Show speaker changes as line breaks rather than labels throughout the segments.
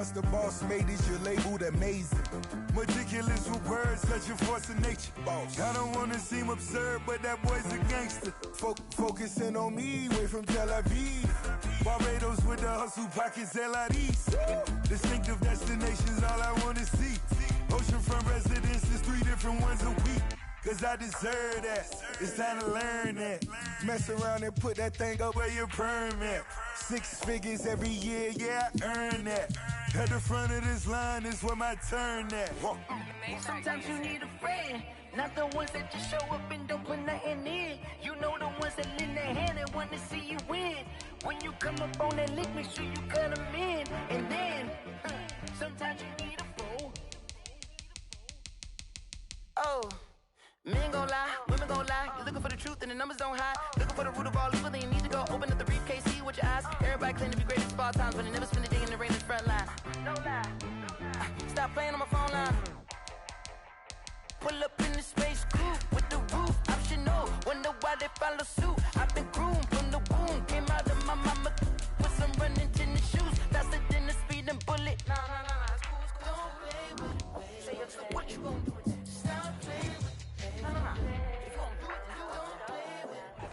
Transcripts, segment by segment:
The boss made it, you're labeled amazing. Meticulous with words, such a force of nature. Boss. I don't wanna seem absurd, but that boy's a gangster. Focusing on me, way from Tel Aviv. Barbados with the hustle pockets, LIDs. Distinctive destinations, all I wanna see. Oceanfront residences, 3 different ones a week. Cause I deserve that, it's time to learn that. Mess around and put that thing up where your permit. 6 figures every year, yeah, I earn that. At the front of this line is where my turn at.
Sometimes you need a friend, not the ones that just show up and don't put nothing in. You know the ones that lend their hand and want to see you win. When you come up on that lick, make sure you cut them in. And then, sometimes you need a fool. Oh. Men gon' lie, women gon' lie. You're looking for the truth and the numbers don't hide. Looking for the root of all evil, then you need to go open up the briefcase, see with your eyes. Everybody claim to be greatest of all times, but they never spend a day in the rain in the front line. No lie. Stop playing on my phone line. Pull up in the space coupe with the roof optional. Wonder why they follow suit. I've been groomed from the womb. Came out of my mama with some running tennis shoes. Faster than the speeding bullet. Nah, it's cool, it's cool. Don't play with it, baby. So what you gon' do?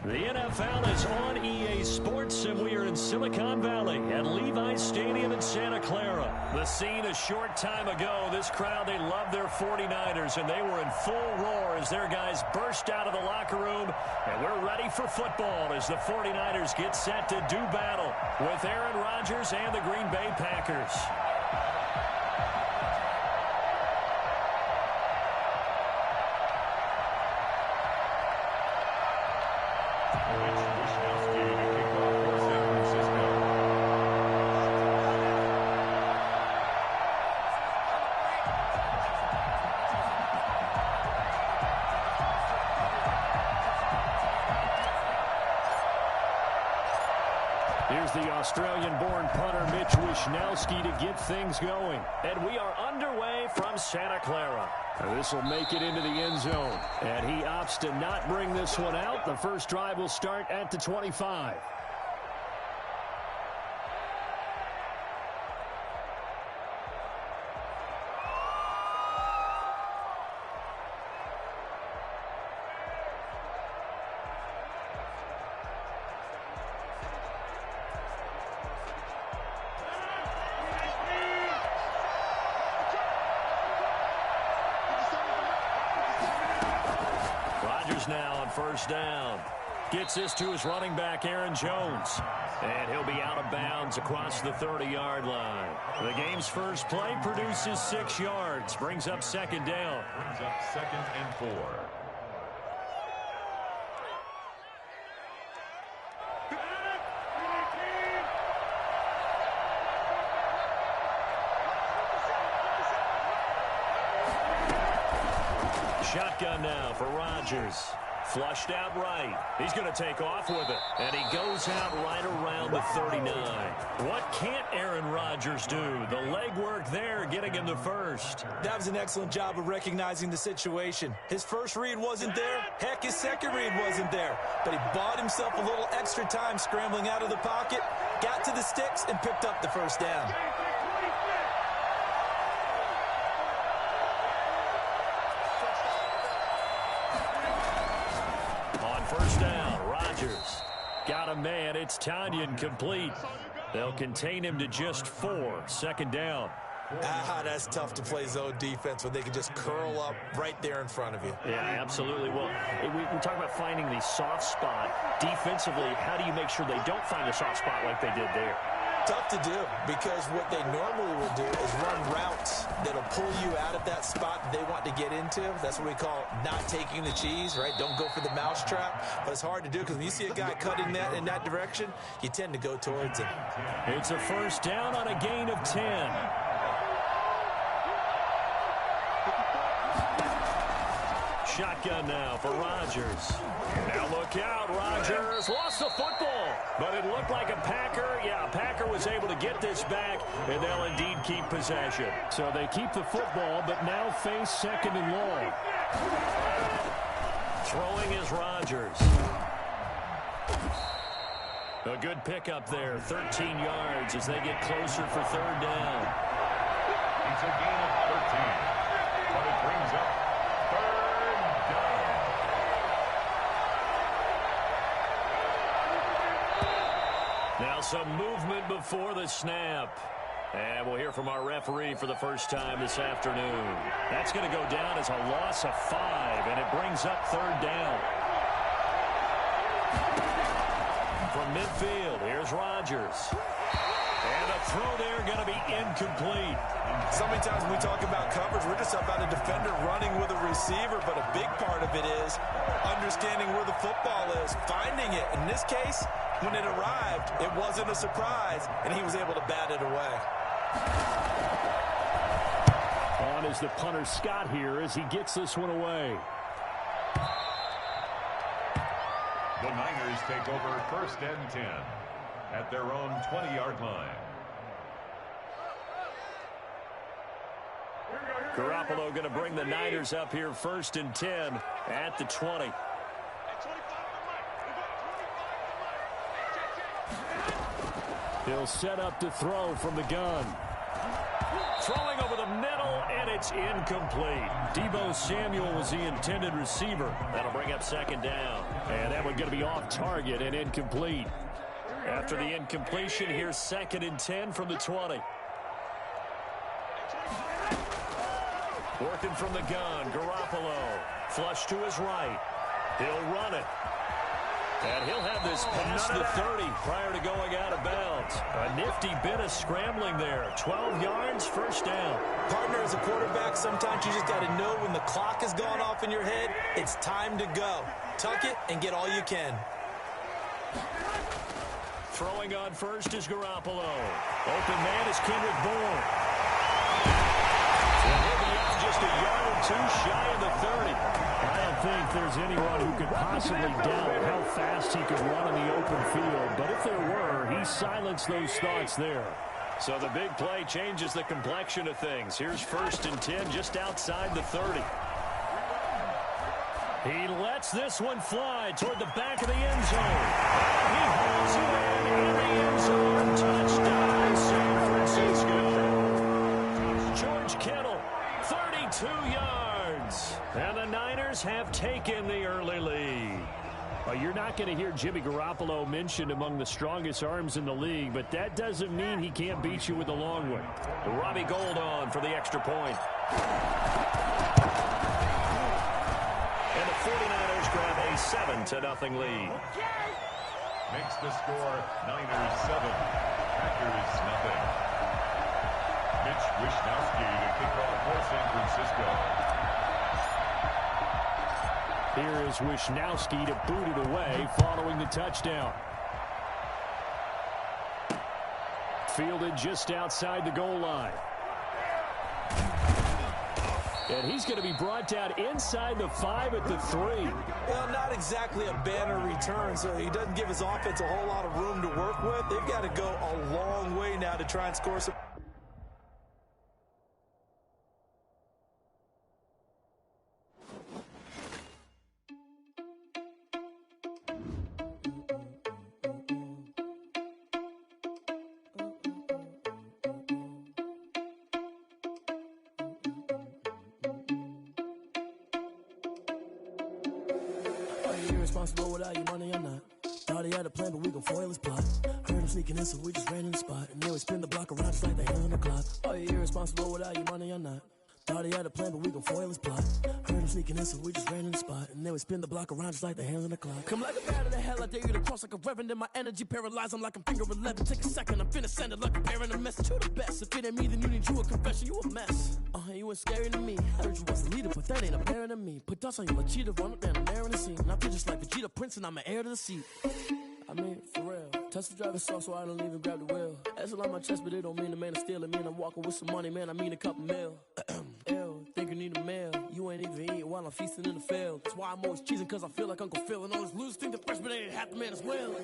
The NFL is on EA Sports, and we are in Silicon Valley at Levi's Stadium in Santa Clara. The scene a short time ago, this crowd, they love their 49ers, and they were in full roar as their guys burst out of the locker room. And we're ready for football as the 49ers get set to do battle with Aaron Rodgers and the Green Bay Packers. Here's the Australian-born punter Mitch Wishnowsky to get things going. And we are underway from Santa Clara. This will make it into the end zone. And he opts to not bring this one out. The first drive will start at the 25. Now on first down. Gets this to his running back, Aaron Jones. And he'll be out of bounds across the 30-yard line. The game's first play produces 6 yards. Brings up second down.
Brings up 2nd and 4.
Shotgun now for Rodgers. Flushed out right. He's going to take off with it. And he goes out right around the 39. What can't Aaron Rodgers do? The legwork there getting him the first.
That was an excellent job of recognizing the situation. His first read wasn't there. Heck, his second read wasn't there. But he bought himself a little extra time scrambling out of the pocket, got to the sticks, and picked up the first down.
First down, Rodgers. Got a man, it's Tanyan complete. They'll contain him to just 4. Second down.
That's tough to play zone defense when they can just curl up right there in front of you.
Yeah, absolutely. Well, we talk about finding the soft spot. Defensively, how do you make sure they don't find a soft spot like they did there?
Tough to do, because what they normally will do is run routes that'll pull you out of that spot that they want to get into. That's what we call not taking the cheese, right? Don't go for the mousetrap. But it's hard to do because when you see a guy cutting that in that direction, you tend to go towards him.
It's a first down on a gain of 10. Shotgun now for Rodgers. Now look out, Rodgers lost the football, but it looked like a Packer. Yeah, a Packer was able to get this back, and they'll indeed keep possession. So they keep the football, but now face second and long. Throwing is Rodgers. A good pickup there, 13 yards as they get closer for third down. Some movement before the snap. And we'll hear from our referee for the first time this afternoon. That's going to go down as a loss of 5, and it brings up 3rd down. From midfield, here's Rodgers. And the throw there going to be incomplete.
So many times when we talk about coverage, we're just about a defender running with a receiver, but a big part of it is understanding where the football is, finding it. In this case, when it arrived, it wasn't a surprise, and he was able to bat it away.
On is the punter Scott here as he gets this one away.
The Niners take over 1st and 10 at their own 20-yard line.
Garoppolo going to bring the Niners up here 1st and 10 at the 20. He'll set up to throw from the gun. Throwing over the middle, and it's incomplete. Deebo Samuel was the intended receiver. That'll bring up 2nd down. And that one going to be off target and incomplete. After the incompletion, here's 2nd and 10 from the 20. Working from the gun, Garoppolo. Flush to his right. He'll run it. And he'll have this past the 30 prior to going out of bounds. A nifty bit of scrambling there. 12 yards, 1st down.
Partner, as a quarterback, sometimes you just got to know when the clock has gone off in your head, it's time to go. Tuck it and get all you can.
Throwing on first is Garoppolo. Open man is Kendrick Bourne. And he'll be out just a yard or 2 shy of the 30. I don't think there's anyone who could possibly doubt how fast he could run in the open field. But if there were, he silenced those thoughts there. So the big play changes the complexion of things. Here's 1st and 10 just outside the 30. He lets this one fly toward the back of the end zone. He hauls it in the end zone. Touchdown, San Francisco. George Kittle, 32 yards. And the Niners have taken the early lead. Well, you're not going to hear Jimmy Garoppolo mentioned among the strongest arms in the league, but that doesn't mean he can't beat you with a long one. Robbie Gould on for the extra point. And the 49ers grab a 7-0 lead.
Makes the score Niners 7, Packers 0. Mitch Wishnowsky to kick off for San Francisco.
Here is Wishnowsky to boot it away following the touchdown. Fielded just outside the goal line. And he's going to be brought down inside the 5 at the 3.
Well, not exactly a banner return, so he doesn't give his offense a whole lot of room to work with. They've got to go a long way now to try and score some.
Irresponsible without your money or not. Thought he had a plan, but we gon' foil his plot. Heard him sneaking in, so we just ran in the spot. And then we spin the block around just like the hand on the clock. Are you irresponsible without your money or not? Thought he had a plan, but we gon' foil his plot. Heard him sneaking in, so we just ran in the spot. And then we spin the block around just like the hands on the clock. Come like a bat of the hell, I dare you to cross like a reverend. In my energy paralyzed, I'm like I'm finger 11. Take a second, I'm finna send it like a parent a message. You the best, if it ain't me, then you need you a confession. You a mess, you ain't scary to me. I heard you was the leader, but that ain't apparent to me. Put dust on you like cheetah, run up down the air in the scene. And I feel just like Vegeta Prince, and I'm an heir to the seat. I mean, for real. Touch the driver's soft, so I don't even grab the wheel. That's on my chest, but it don't mean the man is stealing. Mean I'm walking with some money, man, I mean a couple mil. Ew, think you need a meal. You ain't even eating while I'm feasting in the field. That's why I'm always cheesing, cause I feel like Uncle Phil. And all this losers think the freshman ain't half the man as well.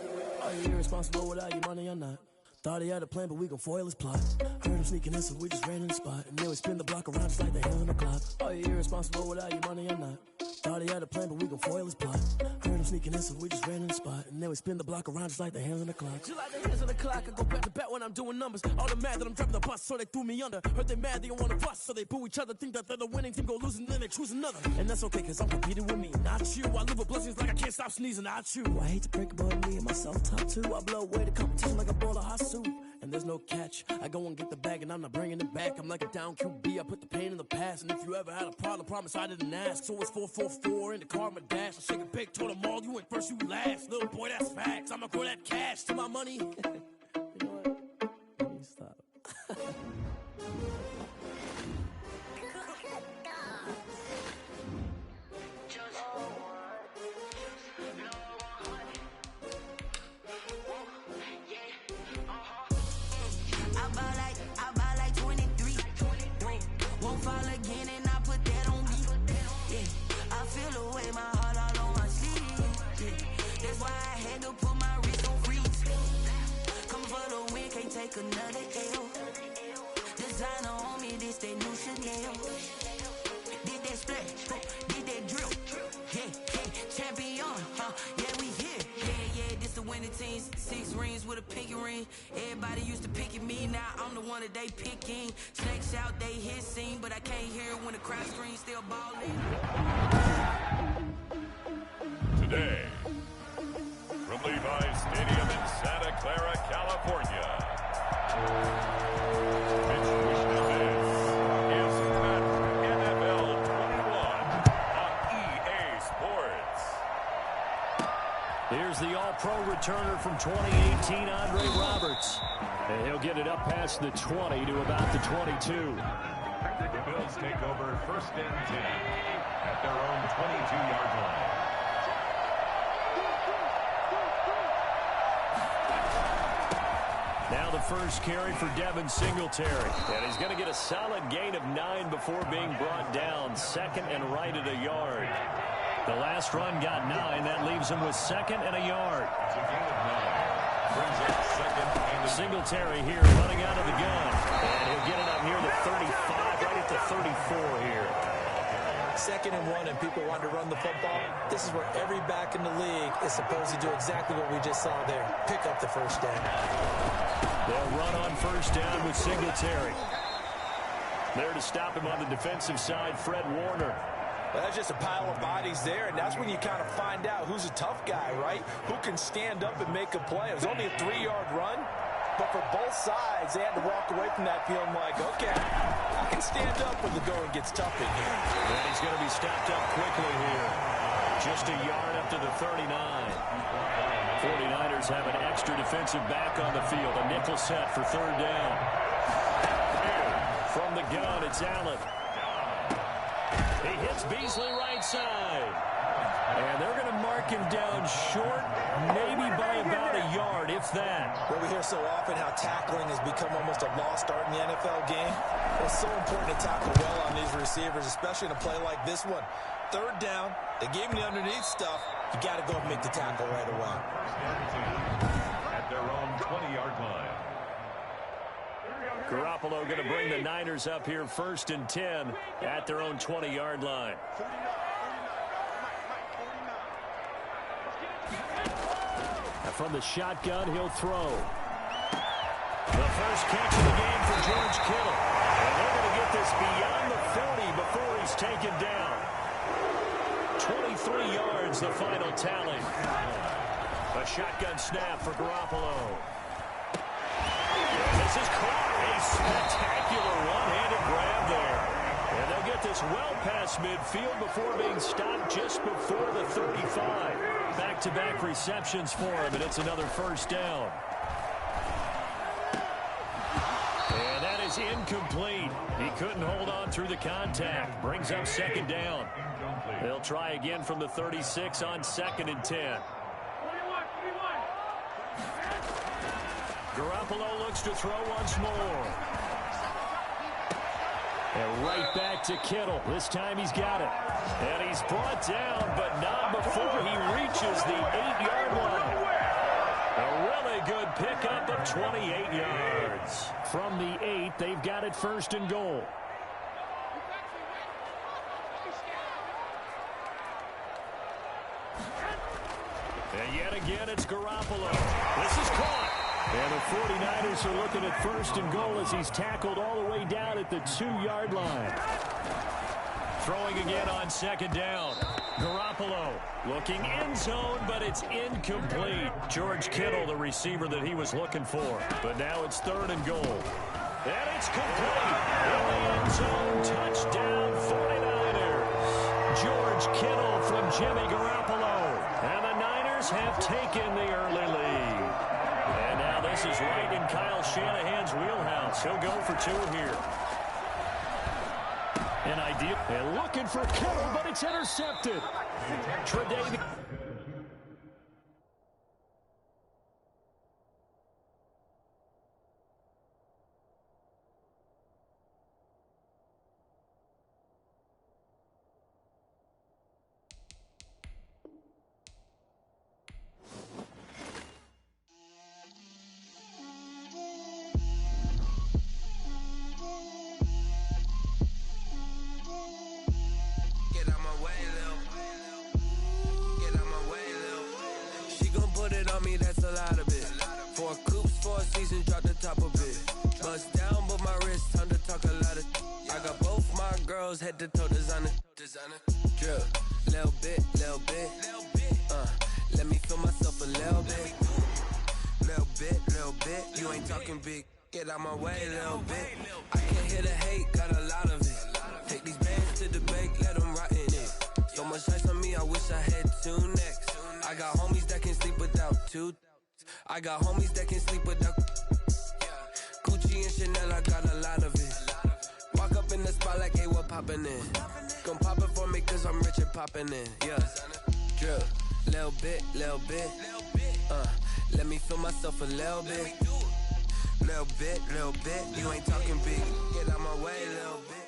Are you irresponsible without your money or not? Thought he had a plan, but we gon' foil his plot. Heard him sneaking in, so we just ran in the spot. And then we spin the block around just like the hand on the clock. Are you irresponsible without your money or not? Thought he had a plan, but we gon' foil his plot. Heard him sneaking in, so we just ran in the spot. And then we spin the block around just like the hands on the clock. Just like the hands on the clock, I go back to back when I'm doing numbers. All the mad that I'm dropping the bus, so they threw me under. Heard they mad, they don't wanna bust, so they boo each other. Think that they're the winning team, go losing, then they choose another. And that's okay, cause I'm competing with me, not you. I live with blessings like I can't stop sneezing, not you. I hate to break it, but me and myself top two. I blow away the competition like a bowl of hot soup. And there's no catch. I go and get the bag and I'm not bringing it back. I'm like a down QB. I put the pain in the past. And if you ever had a problem, promise I didn't ask. So it's 4-4-4 in the car, my dash. I shake it big, told them all, you went first, you last. Little boy, that's facts. I'ma grow that cash to my money. You know what? Let me stop.
I buy like 23. Won't fall again and I put that on me. Yeah, I feel the way, my heart all on my sleeve. Yeah, that's why I had to put my wrist on freeze. Come for the win, can't take another L. Designer on me, this that new Chanel. Did that splash, did that drill. Yeah, champion, yeah, we here. Yeah, this the winning teams. 6 rings with a pinky ring. Everybody used to pick at me, now I'm the one that they picking. Snakes out, they hissing, but I can't hear when the crowd screams, still balling.
Today, from Levi's Stadium in Santa Clara, California, Mitch Wishnow's is Madden NFL 21 on EA Sports.
Here's the All-Pro returner from 2018, Andre Roberts. And he'll get it up past the 20 to about the 22.
The Bills take over 1st and 10 at their own 22-yard line.
Now the first carry for Devin Singletary. And he's going to get a solid gain of 9 before being brought down. 2nd and right at a yard. The last run got 9. That leaves him with 2nd and a yard.
It's a gain of 9. Brings up 2nd and
Singletary here running out of the gun. And he'll get it up near the 35, right at the 34 here.
2nd and 1 and people want to run the football. This is where every back in the league is supposed to do exactly what we just saw there. Pick up the first down.
They'll run on first down with Singletary. There to stop him on the defensive side, Fred Warner.
Well, that's just a pile of bodies there, and that's when you kind of find out who's a tough guy, right? Who can stand up and make a play. It was only a 3-yard run, but for both sides, they had to walk away from that feeling like, okay, I can stand up when the going gets tough in here.
And he's going to be stopped up quickly here. Just a yard up to the 39. 49ers have an extra defensive back on the field. A nickel set for 3rd down. From the gun, it's Allen. He hits Beasley right side. And they're going to mark him down short, maybe by about a yard, if that.
Well, we hear so often how tackling has become almost a lost art in the NFL game. It's so important to tackle well on these receivers, especially in a play like this one. 3rd down, they gave him the underneath stuff. You got to go and make the tackle right away.
at their own 20-yard line.
Garoppolo going to bring the Niners up here 1st and 10 at their own 20-yard line. Now from the shotgun, he'll throw. The first catch of the game for George Kittle. And they're going to get this beyond the 40 before he's taken down. 23 yards, the final tally. A shotgun snap for Garoppolo. This is caught. A spectacular one-handed grab there. And they'll get this well past midfield before being stopped just before the 35. Back-to-back receptions for him, and it's another 1st down. And that is incomplete. He couldn't hold on through the contact. Brings up 2nd down. They'll try again from the 36 on 2nd and 10. Garoppolo looks to throw once more. And right back to Kittle. This time he's got it. And he's brought down, but not before he reaches the 8-yard line. A really good pickup of 28 yards. From the 8, they've got it 1st and goal. And yet again, it's Garoppolo. This is caught. And the 49ers are looking at first and goal as he's tackled all the way down at the 2-yard line. Throwing again on second down. Garoppolo looking end zone, but it's incomplete. George Kittle, the receiver that he was looking for. But now it's third and goal. And it's complete. In the end zone, touchdown 49ers. George Kittle from Jimmy Garoppolo. And the Niners have taken the early lead. And now this is right in Kyle Shanahan's wheelhouse. He'll go for two here. An idea. And looking for Kittle, but it's intercepted. Tre'Davious.
Head to toe designer, drip, little bit, let me feel myself a little bit, you ain't talking big, get out my way, little bit, I can't hear the hate, got a lot of it, take these bands to the bank, let them rot in it, so much ice on me, I wish I had two necks, I got homies that can sleep without two, I got homies that can sleep without, Gucci and Chanel, I got a lot of it, walk up in the spot like, hey, what poppin' in? Gon' pop it for me cause I'm rich and poppin' in, yeah. Drip, little bit, let me feel myself a little bit. Little bit, you ain't talking big, get out my way, little bit.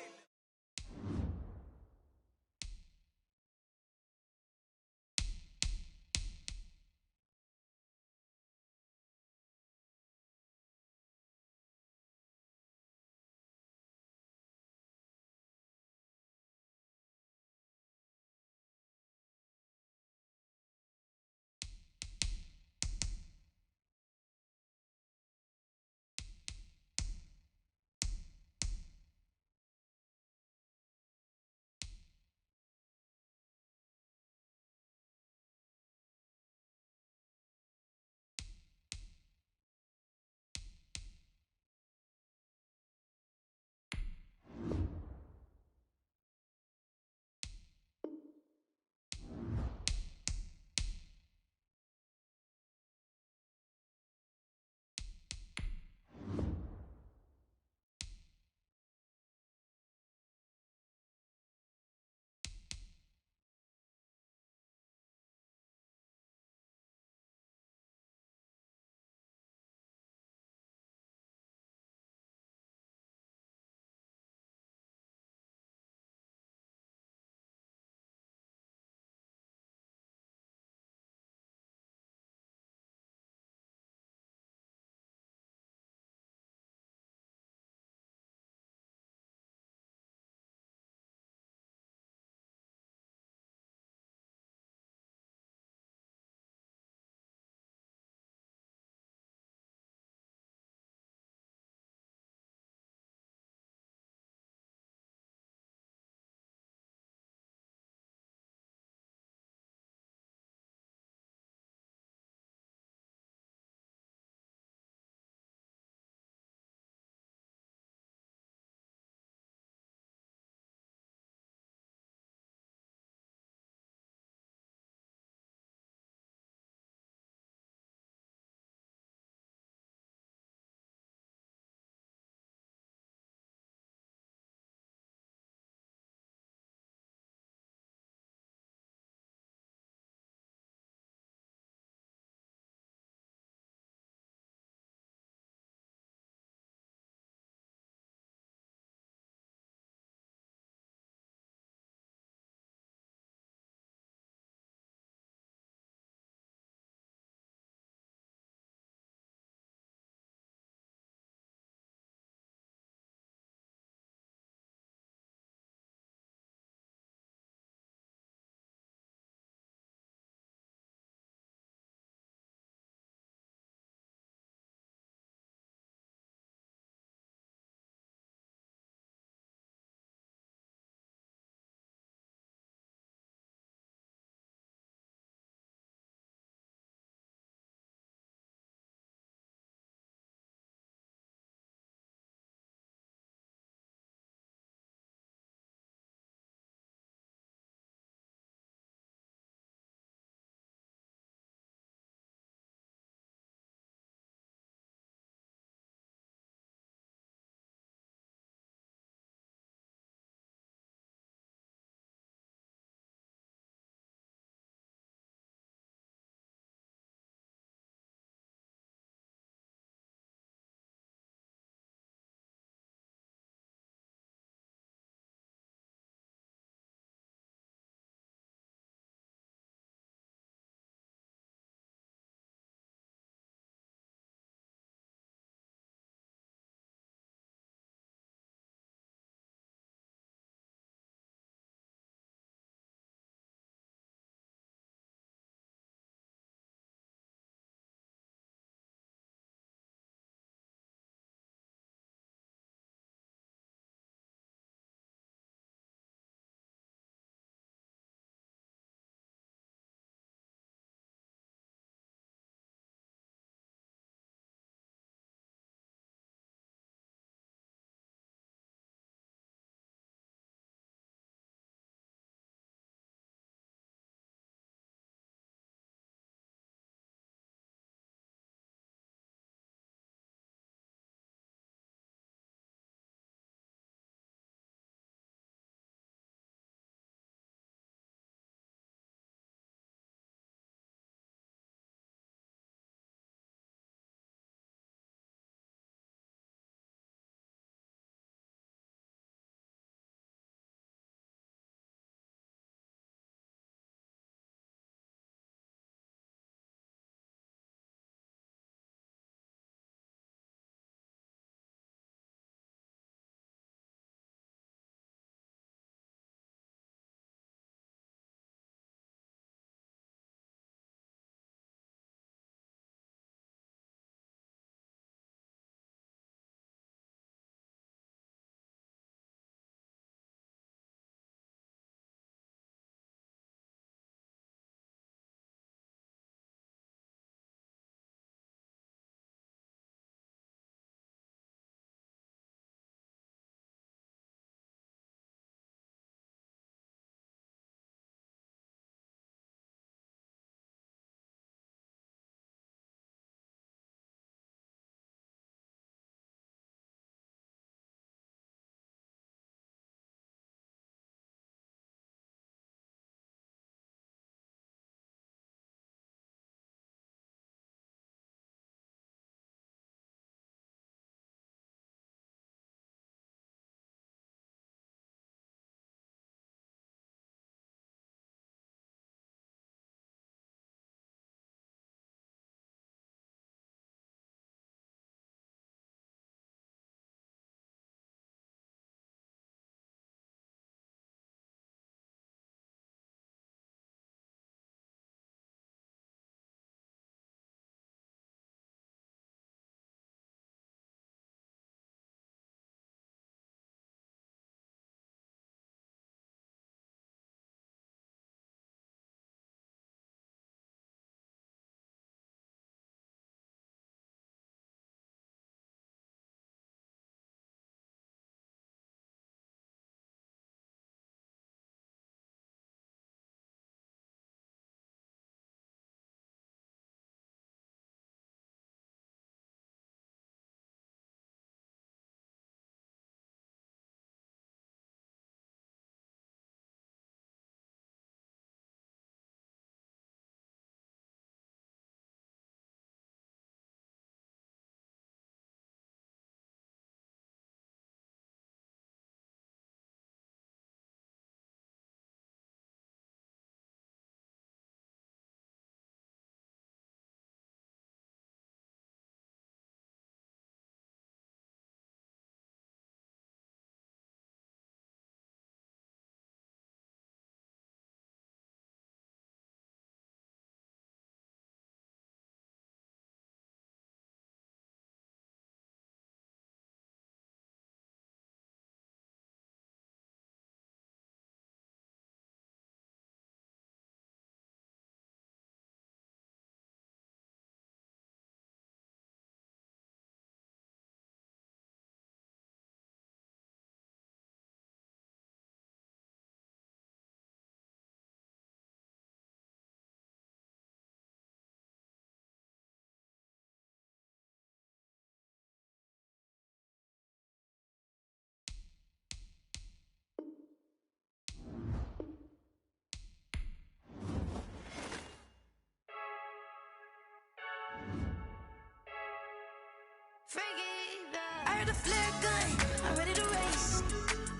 I heard a flare gun, I'm ready to race.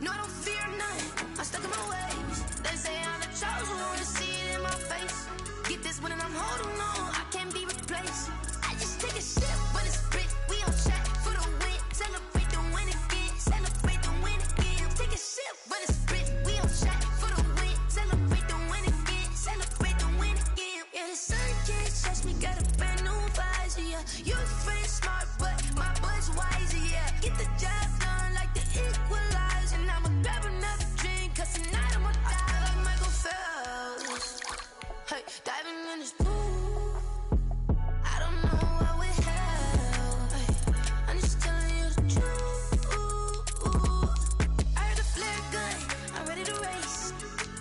No, I don't fear none, I'm stuck in my ways. They say I'm the chosen one, see it in my face. Get this one and I'm holding on, I can't be replaced. I just take a sip, but it's spit, we on track for the win. Celebrate the win again, celebrate the win again. Take a sip, but it's spit, we on track for the win. Celebrate the win again, celebrate the win again. Yeah, the sun can't touch me, got a brand new visor, yeah. You're friend smart, but my boy's wiser, yeah. Get the job done like the equalizer. And I'ma grab another drink, cause tonight I'ma die like Michael Phelps. Hey, diving in this pool, I don't know what we have. Hey, I'm just telling you the truth. I heard a flare gun, I'm ready to race.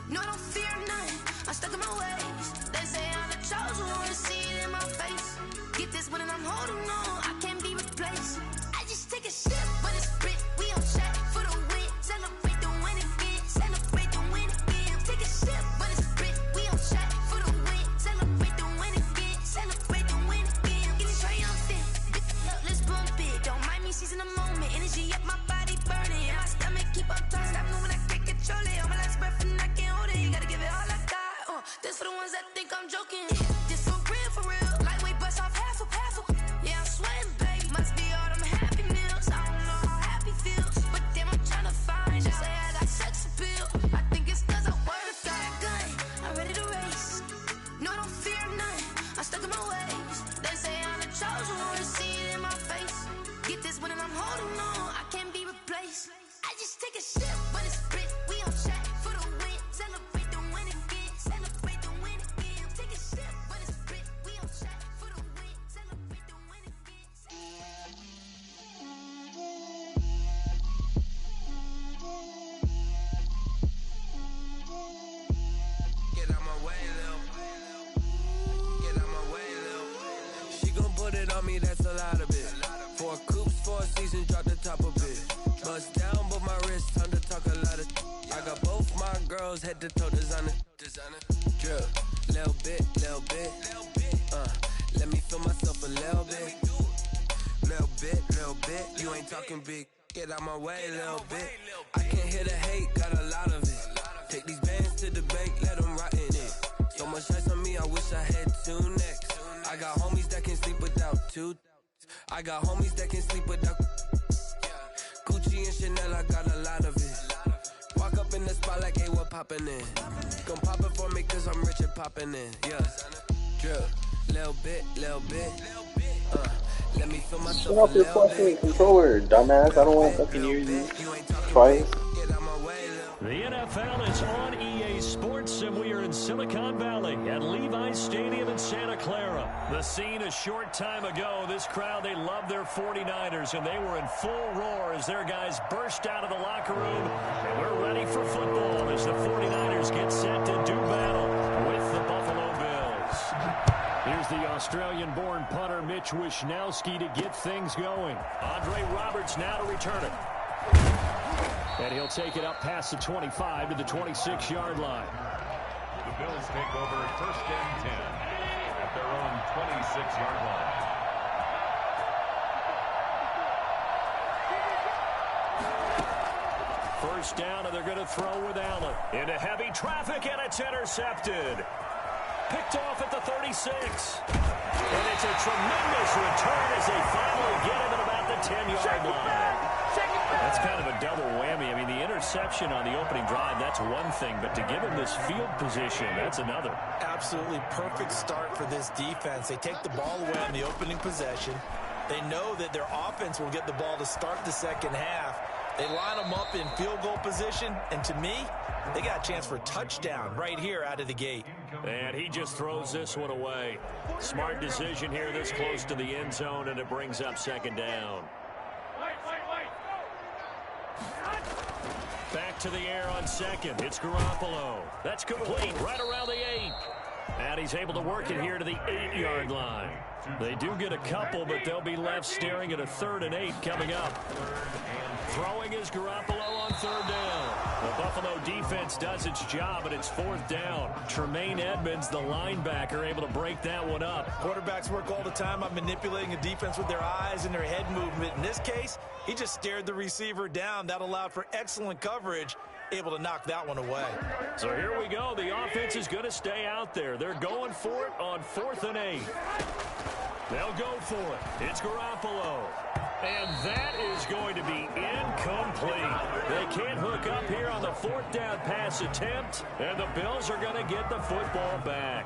No, I don't fear none, I'm stuck in my ways. They say I'm the chosen one, see it in my face. Get this one and I'm holding on, I can't be replaced. I just take a sip, but it's spit, we on track for the win. Celebrate the win again, celebrate the win again. Take a sip, but it's spit, we on track for the win. Celebrate the win again, celebrate the win again. Get it triumphant, let's bump it. Don't mind me seizing the moment, energy up my body burning. And my stomach keep on turning, stop moving, I can't control it. On my last breath and I can't hold it, you gotta give it all I got. This for the ones that think I'm joking. This for real, lightweight bust off half a. Yeah, I'm sweating, babe, must be all them happy meals. I don't know how happy feels, but damn, I'm tryna find you. Say I got sex appeal, I think it's cause I wear a fire gun. I'm ready to race, no, I don't fear none, I'm stuck in my ways. They say I'm the chosen one, see it in my face. Get this one and I'm holding on, I can't be replaced. I just take a sip, but it's spit, we on track for the win. Celebrate the win again, celebrate the win again. Take a sip, but it's spit, we on track for the win. Celebrate the win again.
Get out my way, Lil. Get out my way, Lil. She gon' put it on me, that's a lot of it. 4 coops, 4 seasons, drop the top of it. Bust down, but my wrist, time to talk a lot of. I got both my girls, head to toe designer. Drip, little bit. Let me feel myself a little bit. Little bit. You ain't talking big. Get out my way, little bit. I can't hear the hate, got a lot of it. Take these bands to the bank, let them rot in it. So much ice on me, I wish I had 2 necks. I got homies that can sleep without 2. I got homies that can sleep without Gucci and Chanel, I got a lot of it. Walk up in the spot like, hey, what poppin' in? Gon' pop it for me cause I'm rich and poppin' in. Yeah, drip, little bit. Let me feel myself
Turn off your fucking controller, dumbass. I don't want to fucking use you twice.
The NFL is on EA Sports, and we are in Silicon Valley at Levi Stadium in Santa Clara. The scene a short time ago. This crowd, they love their 49ers, and they were in full roar as their guys burst out of the locker room. And we're ready for football as the 49ers get set to do battle with the Buffalo Bills. Here's the Australian-born punter Mitch Wishnowsky to get things going. Andre Roberts now to return it. And he'll take it up past the 25 to the 26-yard line.
The Bills take over 1st and 10 at their own 26-yard line.
First down, and they're going to throw with Allen. Into heavy traffic, and it's intercepted. Picked off at the 36. And it's a tremendous return as they finally get him at about the 10-yard line. That's kind of a double whammy. I mean, the interception on the opening drive, that's one thing. But to give him this field position, that's another.
Absolutely perfect start for this defense. They take the ball away on the opening possession. They know that their offense will get the ball to start the second half. They line them up in field goal position. And to me, they got a chance for a touchdown right here out of the gate.
And he just throws this one away. Smart decision here this close to the end zone, and it brings up 2nd down. Back to the air on 2nd. It's Garoppolo. That's complete right around the 8. And he's able to work it here to the 8-yard line. They do get a couple, but they'll be left staring at a 3rd and 8 coming up. Throwing is Garoppolo on 3rd down. The Buffalo defense does its job, and it's 4th down. Tremaine Edmonds, the linebacker, able to break that one up.
Quarterbacks work all the time on manipulating a defense with their eyes and their head movement. In this case, he just stared the receiver down. That allowed for excellent coverage, able to knock that one away.
So here we go. The offense is going to stay out there. They're going for it on 4th and 8. They'll go for it. It's Garoppolo. And that is going to be incomplete. They can't hook up here on the 4th down pass attempt, and the Bills are going to get the football back.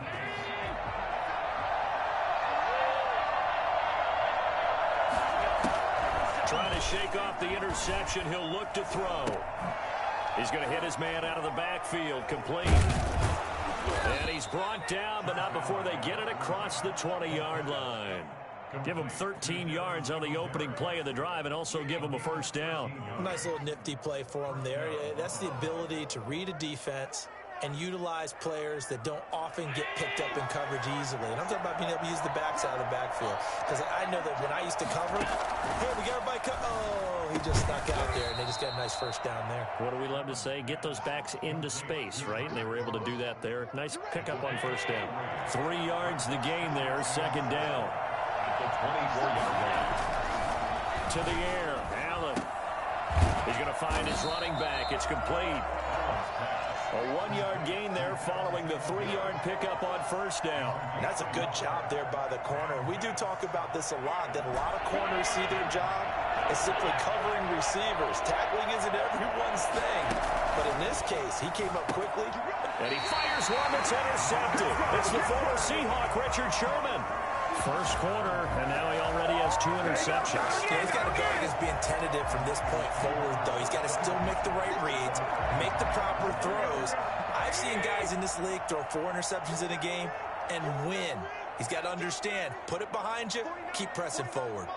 Trying to shake off the interception. He'll look to throw. He's going to hit his man out of the backfield. Complete. And he's brought down, but not before they get it across the 20-yard line. Give him 13 yards on the opening play of the drive and also give him a 1st down.
Nice little nifty play for him there. That's the ability to read a defense and utilize players that don't often get picked up in coverage easily. And I'm talking about being able to use the backside of the backfield. Because I know that when I used to cover, hey, we got everybody oh, he just snuck out there, and they just got a nice 1st down there.
What do we love to say? Get those backs into space, right? And they were able to do that there. Nice pickup on 1st down. 3 yards the gain there, 2nd down.
24-yard line.
To the air, Allen. He's going to find his running back. It's complete. A 1-yard gain there following the 3-yard pickup on 1st down.
And that's a good job there by the corner. We do talk about this a lot, that a lot of corners see their job as simply covering receivers. Tackling isn't everyone's thing. But in this case, he came up quickly.
And he fires one that's intercepted. It's the former Seahawk, Richard Sherman. First quarter, and now he already has 2 interceptions.
Yeah, he's got to guard against being tentative from this point forward, though. He's got to still make the right reads, make the proper throws. I've seen guys in this league throw 4 interceptions in a game and win. He's got to understand, put it behind you, keep pressing forward.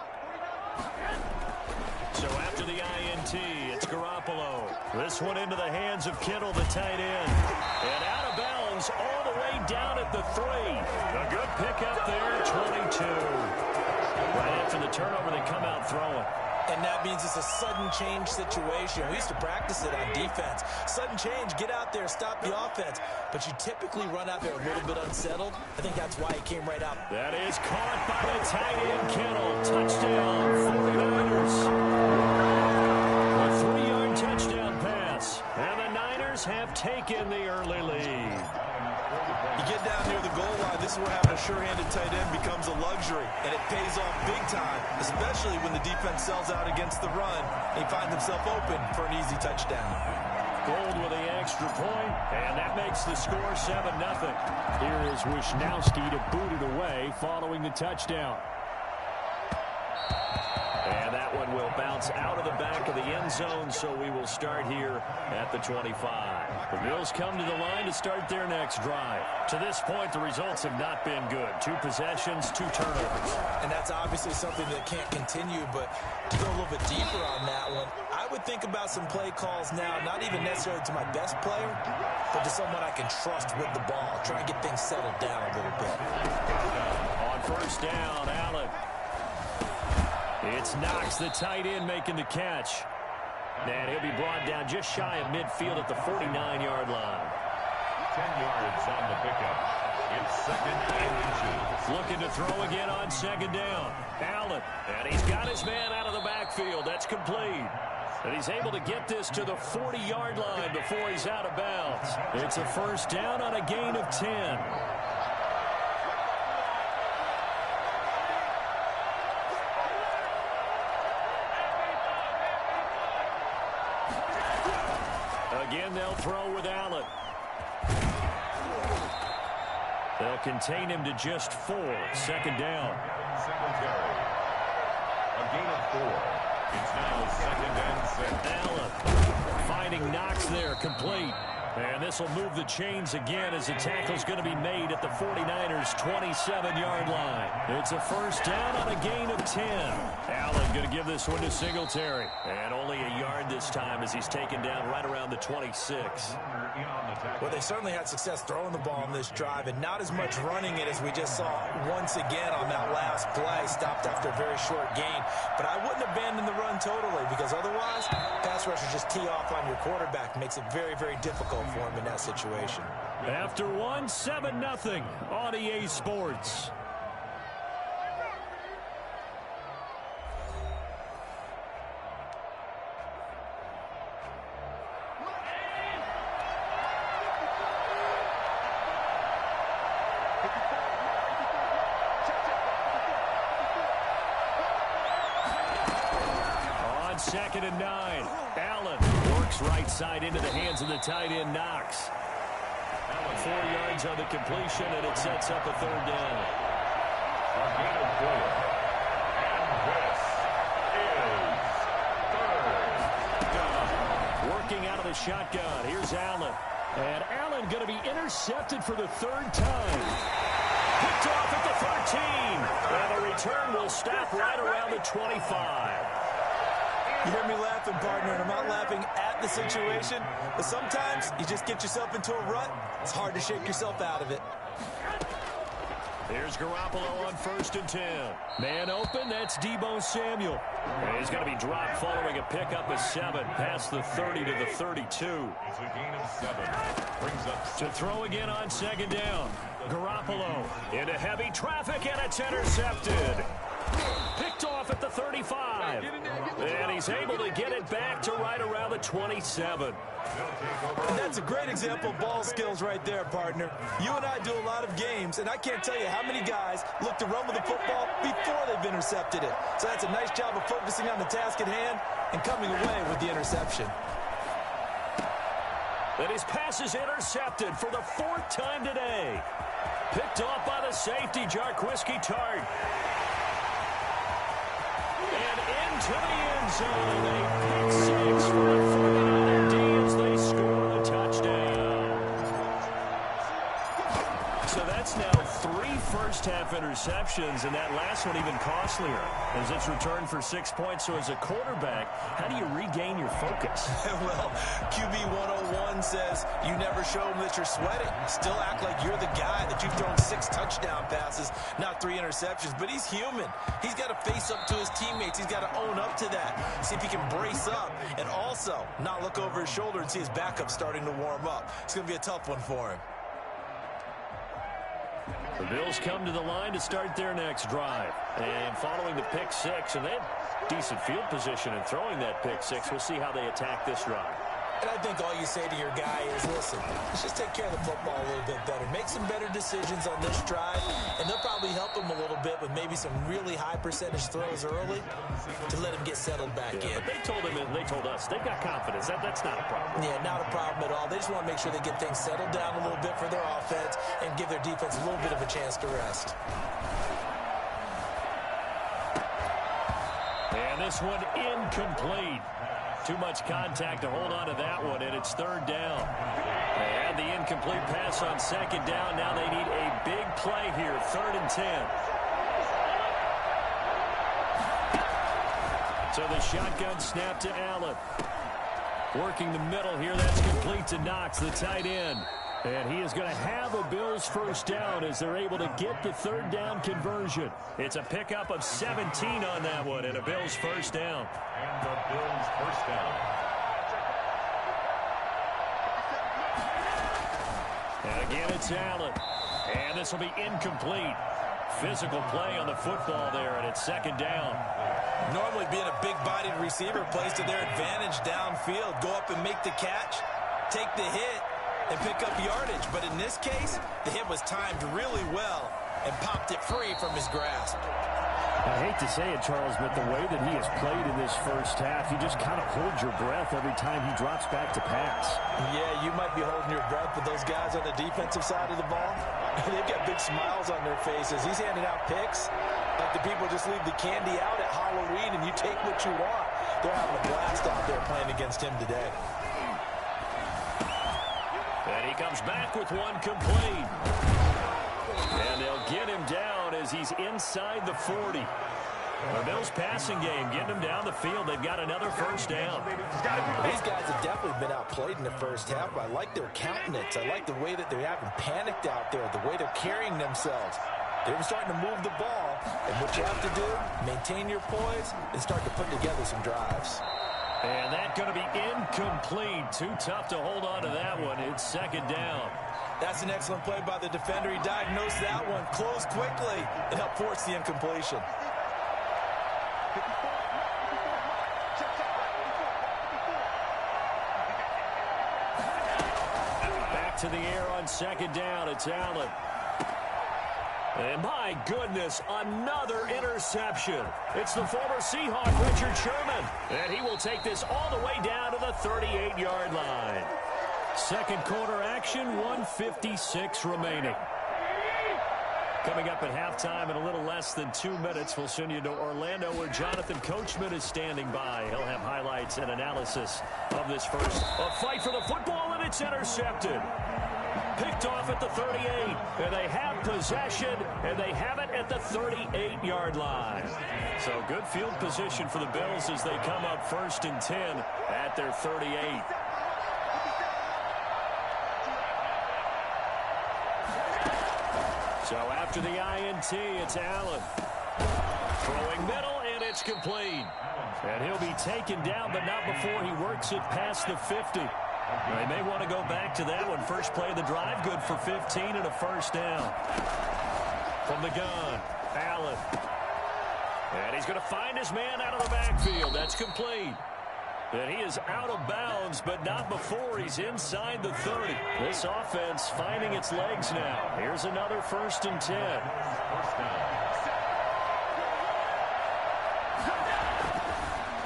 So after the INT, it's Garoppolo. This one into the hands of Kittle, the tight end. And out of bounds all the way down at the 3. A good pickup there, 22. Right after the turnover, they come out throwing.
And that means it's a sudden change situation. We used to practice it on defense. Sudden change, get out there, stop the offense. But you typically run out there a little bit unsettled. I think that's why he came right out.
That is caught by the tight end, Kittle. Touchdown, 49ers. A 3-yard touchdown pass. And the Niners have taken the early lead.
You get down near the goal line, this is where having a sure-handed tight end becomes a luxury, and it pays off big time, especially when the defense sells out against the run, and he finds himself open for an easy touchdown.
Gold with the extra point, and that makes the score 7-0. Here is Wisnowski to boot it away following the touchdown. And that one will bounce out of the back of the end zone, so we will start here at the 25. The Bills come to the line to start their next drive. To this point, the results have not been good. 2 possessions, 2 turnovers.
And that's obviously something that can't continue, but to go a little bit deeper on that one, I would think about some play calls now, not even necessarily to my best player, but to someone I can trust with the ball. Try and get things settled down a little bit.
On 1st down, Allen. It's Knox, the tight end, making the catch. And he'll be brought down just shy of midfield at the 49-yard line.
10 yards on the pickup. It's 2nd and 2.
Looking to throw again on 2nd down. Allen, and he's got his man out of the backfield. That's complete. And he's able to get this to the 40-yard line before he's out of bounds. It's a 1st down on a gain of 10. Again, they'll throw with Allen. They'll contain him to just 4. 2nd down.
Secondary. A gain of 4. It's now 2nd and 6.
Allen finding Knox there, complete. And this will move the chains again as the tackle's going to be made at the 49ers' 27-yard line. It's a first down on a gain of 10. Allen going to give this one to Singletary. And only a yard this time as he's taken down right around the 26.
Well, they certainly had success throwing the ball on this drive and not as much running it as we just saw once again on that last play. Stopped after a very short gain. But I wouldn't abandon the run totally because otherwise, pass rushers just tee off on your quarterback. Makes it very, very difficult for him in that situation.
After one, 7-0 on EA Sports. On 2nd and 9, Allen works right side into the hands of the tight end, Knox. 4 yards on the completion, and it sets up a third down.
A gain of 4. And this is third down.
Working out of the shotgun. Here's Allen. And Allen going to be intercepted for the third time. Picked off at the 13. And the return will stop right around the 25.
You hear me laughing, partner, and I'm not laughing at the situation, but sometimes you just get yourself into a rut. It's hard to shake yourself out of it.
Here's Garoppolo on 1st and 10. Man open, that's Deebo Samuel. And he's going to be dropped following a pickup of 7 past the 30 to the 32.
It's a gain of 7. Brings up
To throw again on 2nd down. Garoppolo into heavy traffic, and it's intercepted. Picked off at the 35. And he's able to get it back to right around the 27.
And that's a great example of ball skills right there, partner. You and I do a lot of games, and I can't tell you how many guys look to run with the football before they've intercepted it. So that's a nice job of focusing on the task at hand and coming away with the interception.
And his pass is intercepted for the 4th time today. Picked off by the safety, Jarquiski Tart. And into the end zone. A pick 6 for the 49er D as they score the touchdown. So that's now 3 first-half interceptions, and that last one even costlier as it's returned for 6 points. So as a quarterback, how do you regain your focus?
Well, QB 101 says you never show them that you're sweating. Still act like you're the guy that you've thrown 6 touchdown passes, not 3 interceptions. But he's human. He's got to face up to his teammates. He's got to own up to that. See if he can brace up and also not look over his shoulder and see his backup starting to warm up. It's going to be a tough one for him.
The Bills come to the line to start their next drive. And following the pick 6, and they had decent field position in throwing that pick 6. We'll see how they attack this drive.
And I think all you say to your guy is, listen, let's just take care of the football a little bit better. Make some better decisions on this drive, and they'll probably help him a little bit with maybe some really high percentage throws early to let him get settled back in.
But they told him, and they told us, they've got confidence. That's not a problem.
Yeah, not a problem at all. They just want to make sure they get things settled down a little bit for their offense and give their defense a little bit of a chance to rest.
And this one incomplete. Too much contact to hold on to that one, and it's 3rd down. They had the incomplete pass on 2nd down. Now they need a big play here, 3rd and 10. So the shotgun snap to Allen. Working the middle here, that's complete to Knox, the tight end. And he is going to have a Bills first down as they're able to get the 3rd down conversion. It's a pickup of 17 on that one and a Bills first down.
And the Bills first down.
And again, it's Allen. And this will be incomplete. Physical play on the football there, and it's 2nd down.
Normally being a big-bodied receiver plays to their advantage downfield. Go up and make the catch, take the hit, and pick up yardage. But in this case, the hit was timed really well and popped it free from his grasp.
I hate to say it, Charles, but the way that he has played in this first half, you just kind of hold your breath every time he drops back to pass.
Yeah, you might be holding your breath, but those guys on the defensive side of the ball, they've got big smiles on their faces. He's handing out picks like the people just leave the candy out at Halloween and you take what you want. They're having a blast out there playing against him today.
He comes back with one complete. And they'll get him down as he's inside the 40. The Bills passing game, getting them down the field. They've got another first down.
These guys have definitely been outplayed in the first half, but I like their countenance. I like the way that they haven't panicked out there, the way they're carrying themselves. They're starting to move the ball, and what you have to do, maintain your poise and start to put together some drives.
And that's going to be incomplete. Too tough to hold on to that one. It's second down.
That's an excellent play by the defender. He diagnosed that one, closed quickly, and helped force the incompletion.
Back to the air on second down. It's Allen. And my goodness, another interception. It's the former Seahawk, Richard Sherman. And he will take this all the way down to the 38-yard line. Second quarter action, 1:56 remaining. Coming up at halftime in a little less than 2 minutes, we'll send you to Orlando where Jonathan Coachman is standing by. He'll have highlights and analysis of this first. A fight for the football, and it's intercepted. Picked off at the 38, and they have possession, and they have it at the 38-yard line. So good field position for the Bills as they come up 1st and 10 at their 38. So after the INT, it's Allen. Throwing middle, and it's complete. And he'll be taken down, but not before he works it past the 50. They may want to go back to that one. First play of the drive, good for 15 and a first down. From the gun, Allen. And he's going to find his man out of the backfield. That's complete. And he is out of bounds, but not before he's inside the 30. This offense finding its legs now. Here's another 1st and 10.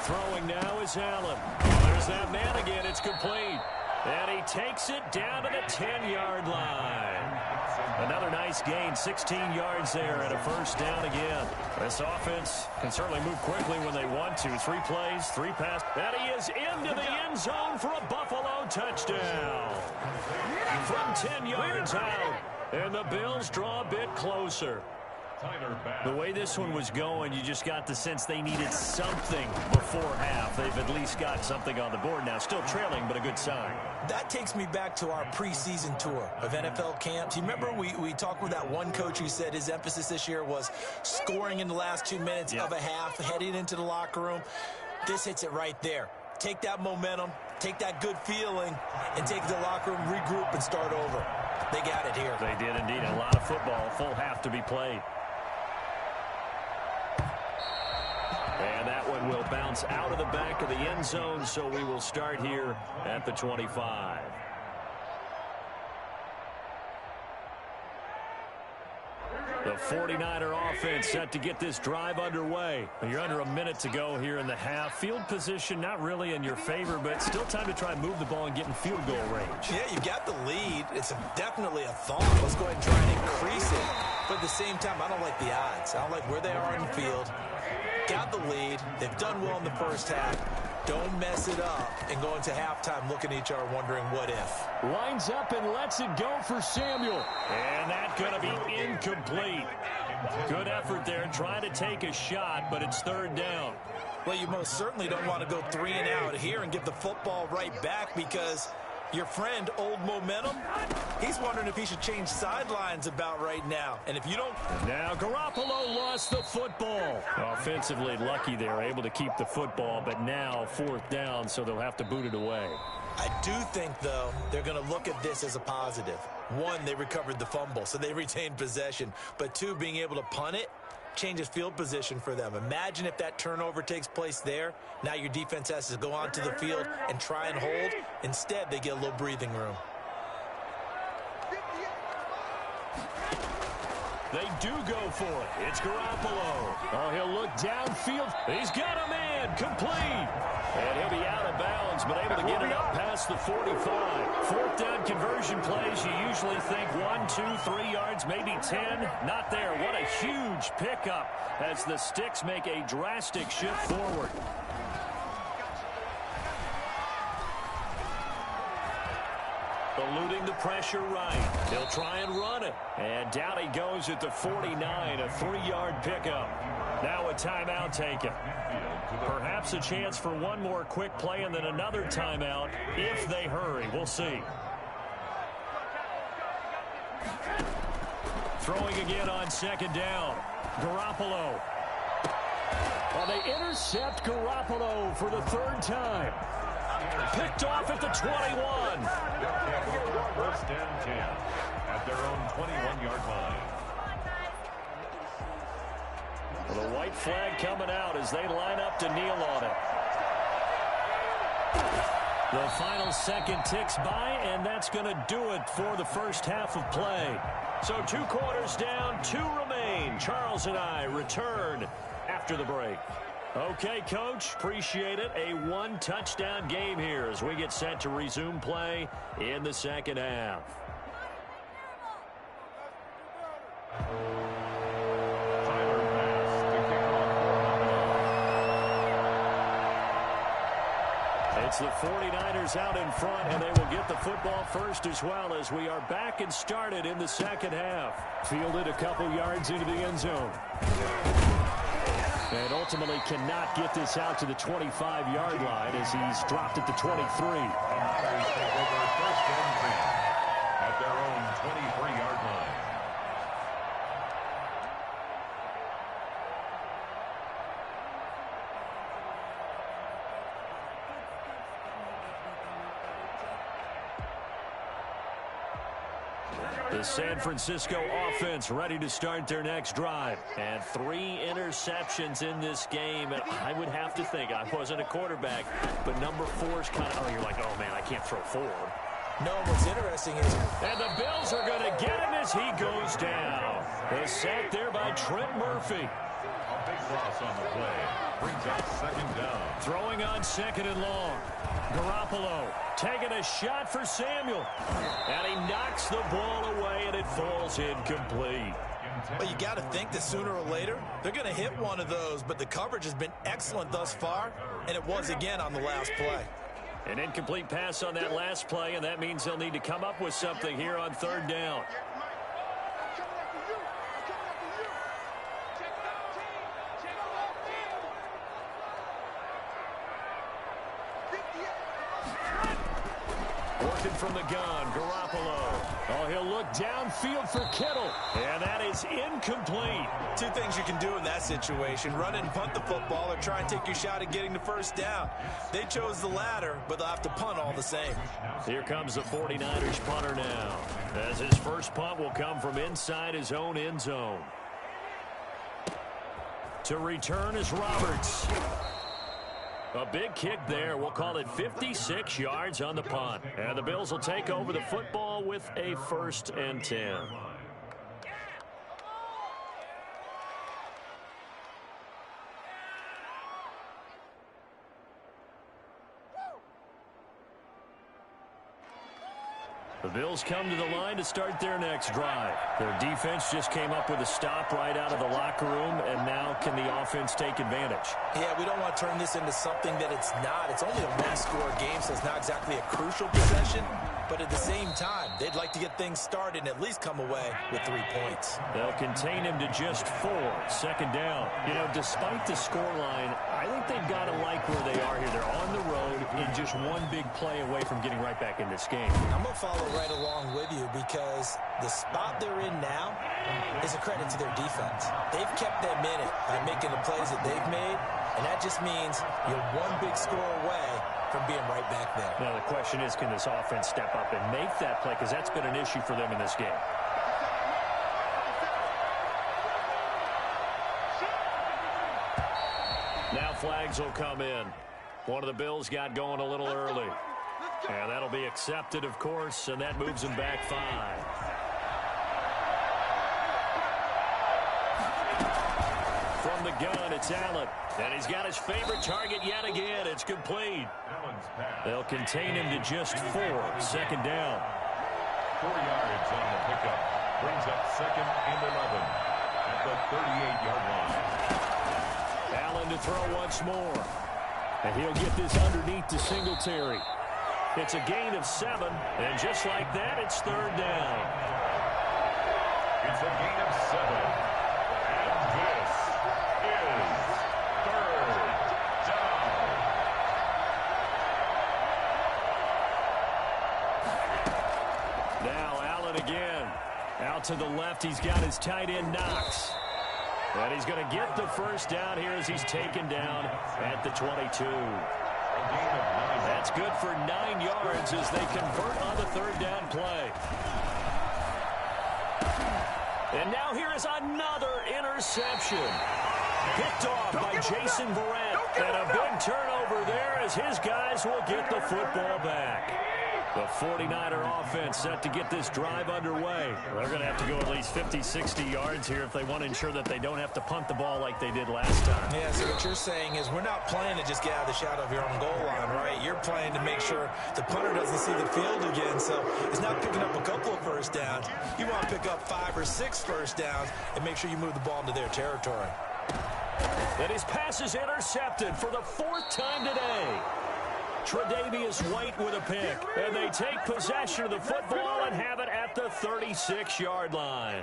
Throwing now is Allen. There's that man again. It's complete. And he takes it down to the 10-yard line. Another nice gain, 16 yards there and a first down again. This offense can certainly move quickly when they want to. 3 plays, 3 passes. And he is into the end zone for a Buffalo touchdown. From 10 yards out. And the Bills draw a bit closer. The way this one was going, you just got the sense they needed something before half. They've at least got something on the board now. Still trailing, but a good sign.
That takes me back to our preseason tour of NFL camps. You remember we talked with that one coach who said his emphasis this year was scoring in the last 2 minutes of a half, heading into the locker room. This hits it right there. Take that momentum, take that good feeling, and take it to the locker room, regroup, and start over. They got it here.
They did indeed. A lot of football, full half to be played. And that one will bounce out of the back of the end zone, so we will start here at the 25. The 49er offense set to get this drive underway. You're under a minute to go here in the half. Field position not really in your favor, but still time to try and move the ball and get in field goal range.
Yeah, you've got the lead. It's definitely a thought. Let's go ahead and try and increase it. But at the same time, I don't like the odds. I don't like where they are in the field. Got the lead. They've done well in the first half. Don't mess it up and go into halftime looking at each other wondering what if.
Lines up and lets it go for Samuel. And that's going to be incomplete. Good effort there trying to take a shot, but it's 3rd down.
Well, you most certainly don't want to go 3 and out here and get the football right back because your friend, Old Momentum, he's wondering if he should change sidelines about right now. And if you don't...
Now Garoppolo lost the football. Offensively lucky they're able to keep the football, but now 4th down, so they'll have to boot it away.
I do think, though, they're going to look at this as a positive. 1, they recovered the fumble, so they retained possession. But 2, being able to punt it changes field position for them. Imagine if that turnover takes place there. Now your defense has to go onto the field and try and hold. Instead, they get a little breathing room.
They do go for it. It's Garoppolo. Oh, he'll look downfield. He's got a man. Complete. And he'll be out of bounds, but able to get it up past the 45. 4th down conversion plays, you usually think 1, 2, 3 yards, maybe 10. Not there. What a huge pickup as the Sticks make a drastic shift forward. Eluding the pressure right. He'll try and run it. And down he goes at the 49, a 3-yard pickup. Now a timeout taken. Perhaps a chance for one more quick play and then another timeout if they hurry. We'll see. Throwing again on second down. Garoppolo. Well, they intercept Garoppolo for the third time. Picked off at the 21.
First and 10 at their own 21-yard line.
Well, the white flag coming out as they line up to kneel on it. The final second ticks by, and that's going to do it for the first half of play. So 2 quarters down, 2 remain. Charles and I return after the break. Okay, Coach, appreciate it. A 1-touchdown game here as we get set to resume play in the second half. It's the 49ers out in front, and they will get the football first as well as we are back and started in the second half. Fielded a couple yards into the end zone. And ultimately cannot get this out to the 25-yard line as he's dropped at the 23.
First and 10 at their own 23-yard line.
The San Francisco offense ready to start their next drive. And 3 interceptions in this game. And I would have to think, I wasn't a quarterback, but number 4 is kind of, oh, you're like, oh, man, I can't throw 4.
No, what's interesting is...
And the Bills are going to get him as he goes down. The sack there by Trent Murphy.
A big loss on the play. Brings up second down.
Throwing on second and long. Garoppolo taking a shot for Samuel. And he knocks the ball away, and it falls incomplete.
Well, you got to think that sooner or later, they're going to hit one of those, but the coverage has been excellent thus far, and it was again on the last play.
An incomplete pass on that last play, and that means they'll need to come up with something here on third down. Working from the gun, Garoppolo. Oh, he'll look downfield for Kittle. And that is incomplete.
2 things you can do in that situation. Run and punt the football or try and take your shot at getting the first down. They chose the latter, but they'll have to punt all the same.
Here comes the 49ers punter now. As his first punt will come from inside his own end zone. To return is Roberts. A big kick there. We'll call it 56 yards on the punt. And the Bills will take over the football with a 1st and 10. The Bills come to the line to start their next drive. Their defense just came up with a stop right out of the locker room, and now can the offense take advantage?
Yeah, we don't want to turn this into something that it's not. It's only a mass-score game, so it's not exactly a crucial possession. But at the same time, they'd like to get things started and at least come away with 3 points.
They'll contain him to just 4. Second down. You know, despite the scoreline, I think they've got to like where they are here. They're on the road in just one big play away from getting right back in this game.
I'm going to follow right along with you because the spot they're in now is a credit to their defense. They've kept them in it by making the plays that they've made, and that just means you're one big score away from being right back there.
Now, the question is, can this offense step up and make that play? Because that's been an issue for them in this game. Now flags will come in. One of the Bills got going a little early. And that'll be accepted, of course, and that moves him back 5. From the gun, it's Allen. And he's got his favorite target yet again. It's complete. They'll contain him to just 4. Second down.
4 yards on the pickup. Brings up 2nd and 11 at the 38-yard line.
Allen to throw once more. And he'll get this underneath to Singletary. It's a gain of 7, and just like that, it's third down.
It's a gain of 7, and this is third down.
Now Allen again. Out to the left, he's got his tight end Knox. And he's going to get the first down here as he's taken down at the 22. That's good for 9 yards as they convert on the third down play. And now here is another interception. Picked off by Jason Verrett. And a big turnover there as his guys will get the football back. The 49er offense set to get this drive underway. They're going to have to go at least 50, 60 yards here if they want to ensure that they don't have to punt the ball like they did last time.
Yeah, so what you're saying is we're not playing to just get out of the shadow of your own goal line, right? You're playing to make sure the punter doesn't see the field again. So it's not picking up a couple of first downs. You want to pick up 5 or 6 first downs and make sure you move the ball into their territory.
And his pass is intercepted for the 4th time today. Tre'Davious White with a pick. And they take possession of the football and have it at the 36-yard line.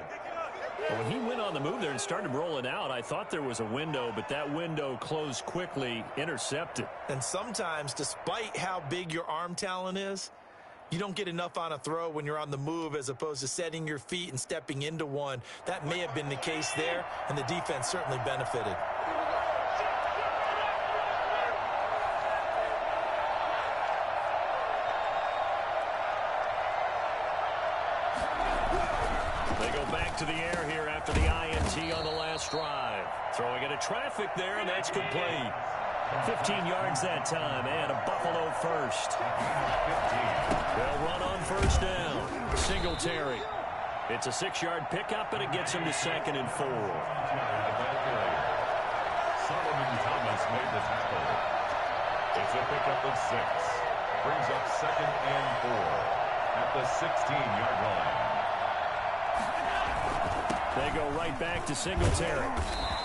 Well, when he went on the move there and started rolling out, I thought there was a window, but that window closed quickly, intercepted.
And sometimes, despite how big your arm talent is, you don't get enough on a throw when you're on the move as opposed to setting your feet and stepping into one. That may have been the case there, and the defense certainly benefited.
To the air here after the INT on the last drive. Throwing into traffic there, and that's complete. 15 yards that time, and a Buffalo first. They'll run on first down. Singletary. It's a 6-yard pickup, and it gets him to 2nd and 4.
Solomon Thomas made the tackle. It's a pickup of 6. Brings up 2nd and 4 at the 16-yard line.
They go right back to Singletary.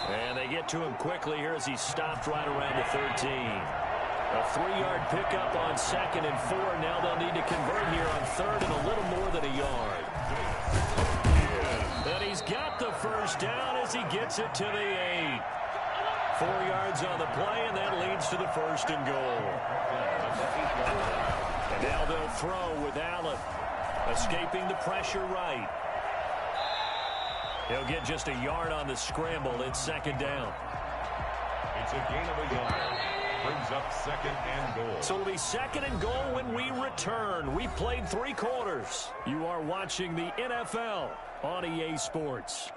And they get to him quickly here as he's stopped right around the 13. A 3-yard pickup on 2nd and 4. Now they'll need to convert here on 3rd and a little more than a yard. And he's got the first down as he gets it to the 8. 4 yards on the play, and that leads to the 1st and goal. And now they'll throw with Allen. Escaping the pressure right. He'll get just a yard on the scramble. It's 2nd down.
It's a gain of a yard. Brings up 2nd and goal.
So it'll be 2nd and goal when we return. We played 3 quarters. You are watching the NFL on EA Sports.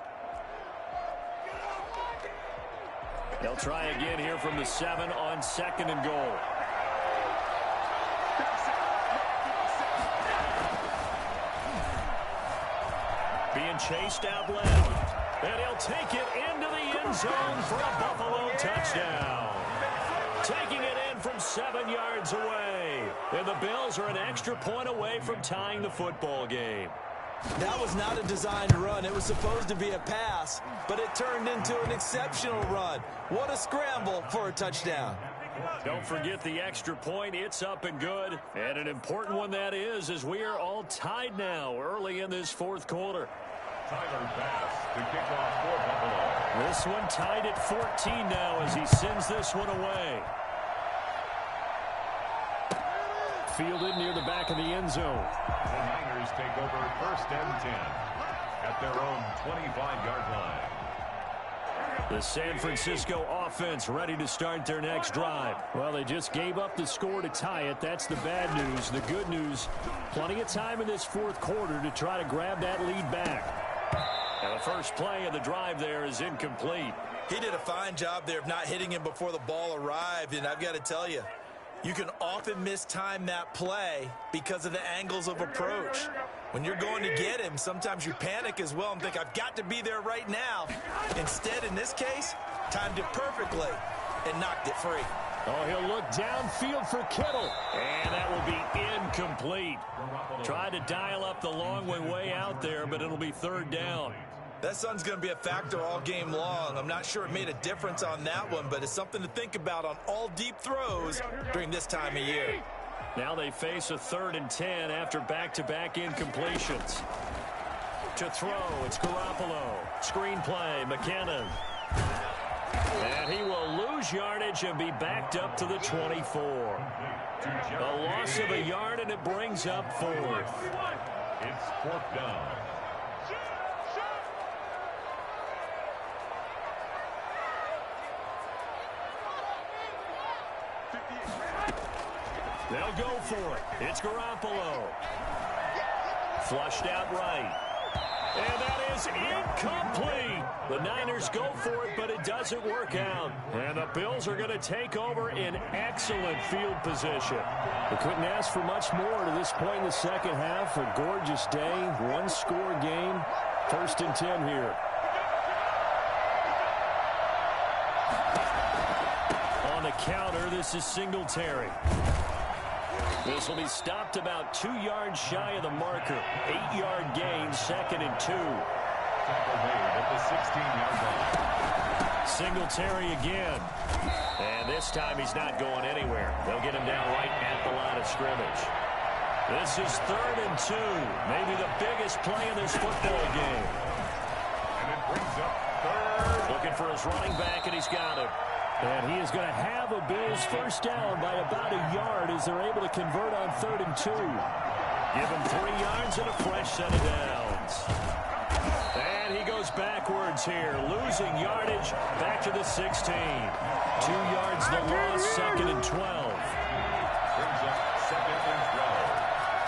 They'll try again here from the 7 on 2nd and goal. Being chased out left. And he'll take it into the end zone for a Buffalo touchdown. Taking it in from 7 yards away. And the Bills are an extra point away from tying the football game.
That was not a designed run. It was supposed to be a pass, but it turned into an exceptional run. What a scramble for a touchdown.
Don't forget the extra point. It's up and good. And an important one that is, as we are all tied now early in this 4th quarter.
Tyler Bass to kick off for Buffalo.
This one tied at 14 now as he sends this one away. Fielded near the back of the end zone.
The Niners take over 1st and 10 at their own 25-yard line.
The San Francisco offense ready to start their next drive. Well, they just gave up the score to tie it. That's the bad news. The good news, plenty of time in this 4th quarter to try to grab that lead back. And the first play of the drive there is incomplete.
He did a fine job there of not hitting him before the ball arrived, and I've got to tell you, you can often mistime that play because of the angles of approach. When you're going to get him, sometimes you panic as well and think, I've got to be there right now. Instead, in this case, timed it perfectly and knocked it free.
Oh, he'll look downfield for Kittle. And that will be incomplete. Tried to dial up the long way out there, but it'll be 3rd down.
That sun's going to be a factor all game long. I'm not sure it made a difference on that one, but it's something to think about on all deep throws during this time of year.
Now they face a 3rd and 10 after back-to-back incompletions. To throw, it's Garoppolo. Screenplay, McKinnon. And he will lose yardage and be backed up to the 24. A loss of a yard, and it brings up 4th.
It's 4th down.
They'll go for it. It's Garoppolo. Flushed out right. And that is incomplete. The Niners go for it, but it doesn't work out. And the Bills are going to take over in excellent field position.
They couldn't ask for much more to this point in the second half. A gorgeous day, one-score game. 1st and 10 here.
On the counter, this is Singletary. This will be stopped about 2 yards shy of the marker. 8-yard gain, 2nd and 2.
Tackle made at the 16-yard line.
Singletary again. And this time he's not going anywhere. They'll get him down right at the line of scrimmage. This is 3rd and 2. Maybe the biggest play in this football game.
And it brings up 3rd.
Looking for his running back, and he's got him.
And he is going to have a Bills first down by about a yard as they're able to convert on 3rd and 2.
Give him 3 yards and a fresh set of downs. And he goes backwards here, losing yardage back to the 16. 2 yards the loss, 2nd and 12.
Brings up 2nd and 12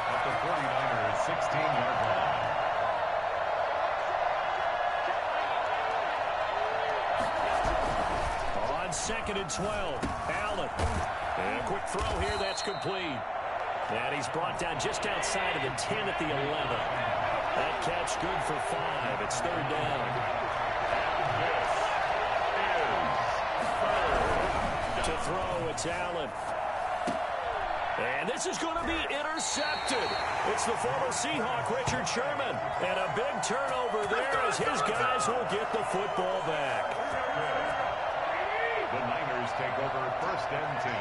at the 49ers' 16-yard line.
On 2nd and 12, Allen. And a quick throw here, that's complete. And he's brought down just outside of the 10 at the 11. That catch good for 5. It's 3rd down.
This is 3rd.
To throw, it's Allen. And this is going to be intercepted. It's the former Seahawk, Richard Sherman. And a big turnover there as his guys will get the football back.
The Niners take over 1st and 10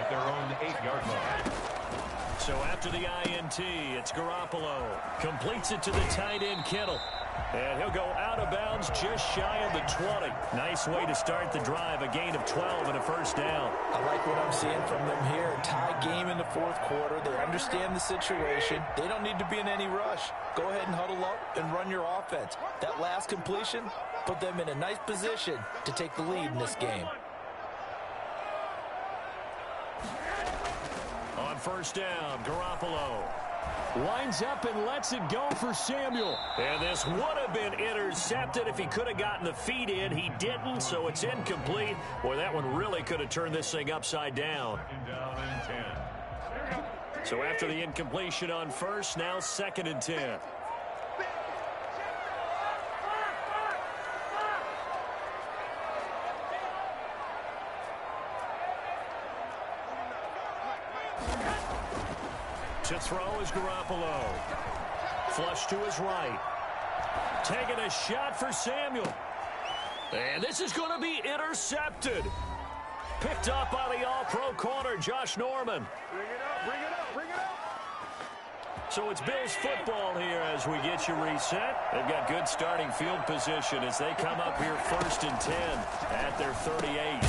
at their own 8-yard line.
So after the INT, it's Garoppolo. Completes it to the tight end, Kittle. And he'll go out of bounds just shy of the 20. Nice way to start the drive. A gain of 12 and a first down.
I like what I'm seeing from them here. A tie game in the 4th quarter. They understand the situation. They don't need to be in any rush. Go ahead and huddle up and run your offense. That last completion put them in a nice position to take the lead in this game.
On first down, Garoppolo.
Winds up and lets it go for Samuel.
And this would have been intercepted if he could have gotten the feet in. He didn't, so it's incomplete. Boy, that one really could have turned this thing upside down.
Down and 10.
So after the incompletion on first, now 2nd and 10. To throw is Garoppolo. Flush to his right. Taking a shot for Samuel. And this is going to be intercepted. Picked up by the all-pro corner, Josh Norman.
Bring it up, bring it up, bring it up.
So it's Bills football here as we get you reset. They've got good starting field position as they come up here 1st and 10 at their 38.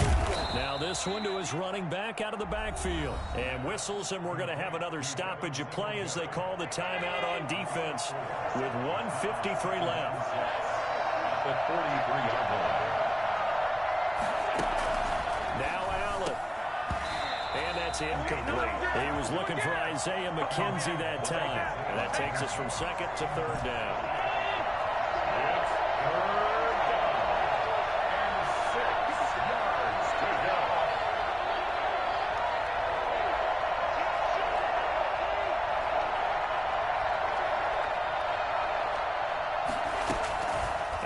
Now this one to his running back out of the backfield. And whistles, and we're going to have another stoppage of play as they call the timeout on defense with 1:53 left.
The 43-yard line.
Now Allen. And that's incomplete. He was looking for Isaiah McKenzie that time. And that takes us from 2nd to 3rd down.
It's 3rd down. And 6 yards to go.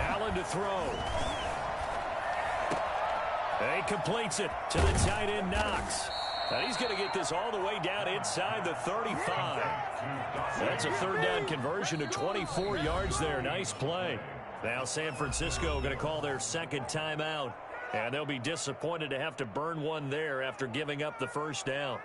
Allen to throw. And he completes it to the tight end, Knox. And he's going to get this all the way down inside the 35. That's a 3rd down conversion of 24 yards there. Nice play. Now San Francisco going to call their 2nd timeout. And they'll be disappointed to have to burn one there after giving up the first down.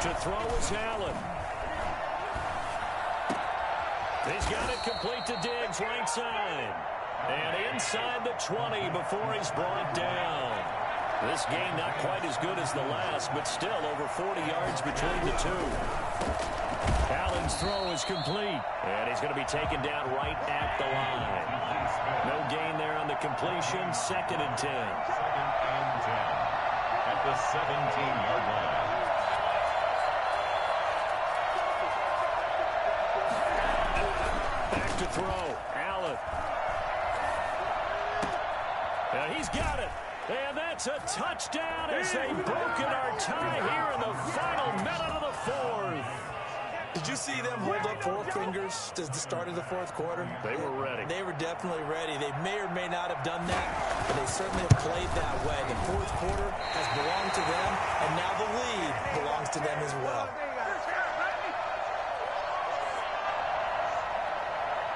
To throw is Allen. He's got it complete to Diggs, right side. And inside the 20 before he's brought down. This game not quite as good as the last, but still over 40 yards between the two. Allen's throw is complete. And he's going to be taken down right at the line. No gain there on the completion. 2nd and 10.
2nd and 10 at the 17-yard line.
Back to throw. Allen. And he's got it. And that's a touchdown as they've broken our tie here in the final minute of the 4th.
Did you see them hold up 4 fingers at the start of the 4th quarter?
They were ready.
They were definitely ready. They may or may not have done that, but they certainly have played that way. The 4th quarter has belonged to them, and now the lead belongs to them as well.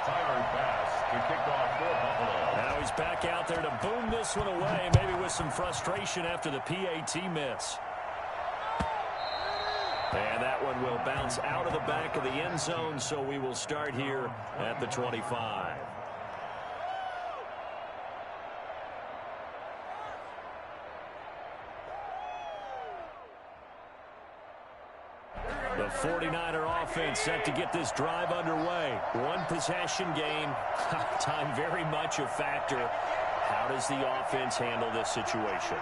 Tyler Bass to kick off for Buffalo.
Now he's back out there to boom this one away, maybe with some frustration after the PAT miss. And that one will bounce out of the back of the end zone, so we will start here at the 25. The 49er offense set to get this drive underway. One possession game. Time very much a factor. How does the offense handle this situation?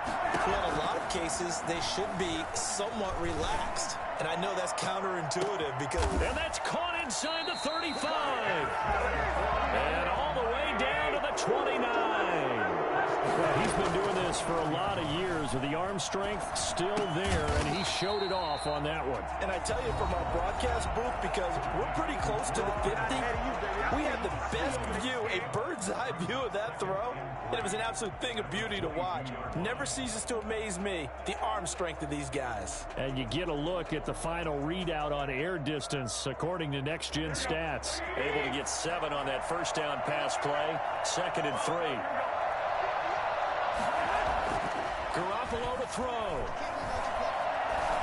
Well, in a lot of cases, they should be somewhat relaxed. And I know that's counterintuitive because...
And that's caught inside the 35. And all the way down to the 29. Well, he's been doing this for a lot of years with the arm strength still there, and he showed it off on that one.
And I tell you, from our broadcast booth, because we're pretty close to the 50, we had the best view, a bird's-eye view of that throw, and it was an absolute thing of beauty to watch. Never ceases to amaze me, the arm strength of these guys.
And you get a look at the final readout on air distance, according to Next Gen Stats. Able to get 7 on that first down pass play, 2nd and 3. Garoppolo to throw.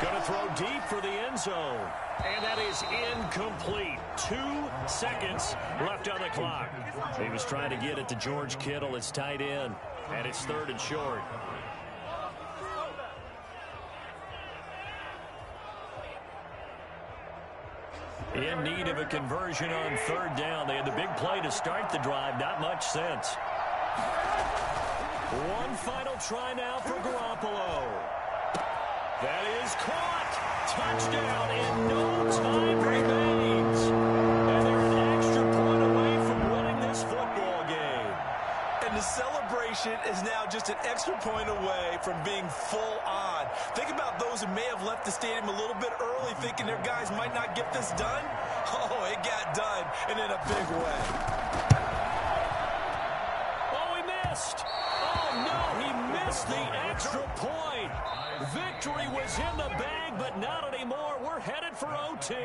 Going to throw deep for the end zone. And that is incomplete. 2 seconds left on the clock. He was trying to get it to George Kittle, his tight end. And it's 3rd and short. In need of a conversion on 3rd down. They had the big play to start the drive. Not much sense. One final try now for Garoppolo. That is caught. Touchdown in no time remains. And they're an extra point away from winning this football game.
And the celebration is now just an extra point away from being full on. Think about those who may have left the stadium a little bit early thinking their guys might not get this done. Oh, it got done, and in a big way.
Oh, he missed. Oh, no, he missed the extra point. Victory was in the bag, but not anymore. We're headed for OT.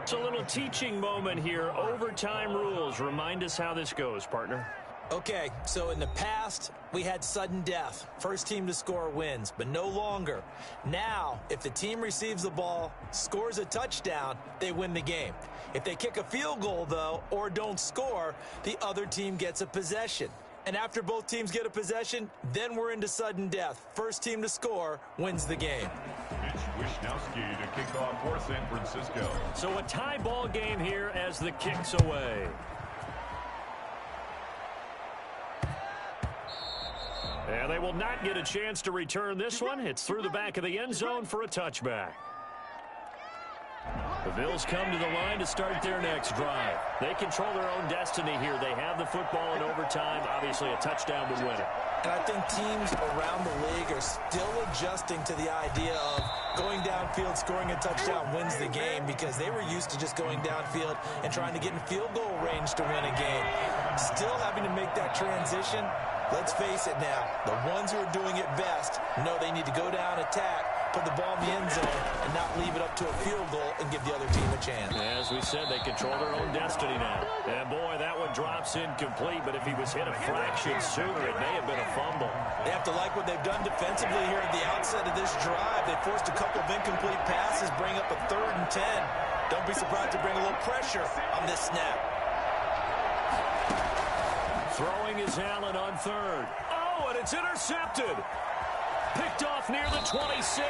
It's a little teaching moment here. Overtime rules. Remind us how this goes, partner.
Okay, so in the past, we had sudden death. First team to score wins, but no longer. Now, if the team receives the ball, scores a touchdown, they win the game. If they kick a field goal, though, or don't score, the other team gets a possession. And after both teams get a possession, then we're into sudden death. First team to score wins the game.
Mitch Wishnowsky to kick off for San Francisco.
So a tie ball game here as the kick's away. And they will not get a chance to return this one. It's through the back of the end zone for a touchback. The Bills come to the line to start their next drive. They control their own destiny here. They have the football in overtime. Obviously, a touchdown would win it.
And I think teams around the league are still adjusting to the idea of going downfield, scoring a touchdown wins the game, because they were used to just going downfield and trying to get in field goal range to win a game. Still having to make that transition. Let's face it now, the ones who are doing it best know they need to go down, attack, put the ball in the end zone and not leave it up to a field goal and give the other team a chance.
As we said, they control their own destiny now. And boy, that one drops incomplete, but if he was hit a fraction sooner, it may have been a fumble.
They have to like what they've done defensively here at the outset of this drive. They forced a couple of incomplete passes, bring up a 3rd and 10. Don't be surprised to bring a little pressure on this snap.
Throwing is Allen on 3rd. Oh, and it's intercepted. Picked off near the 26.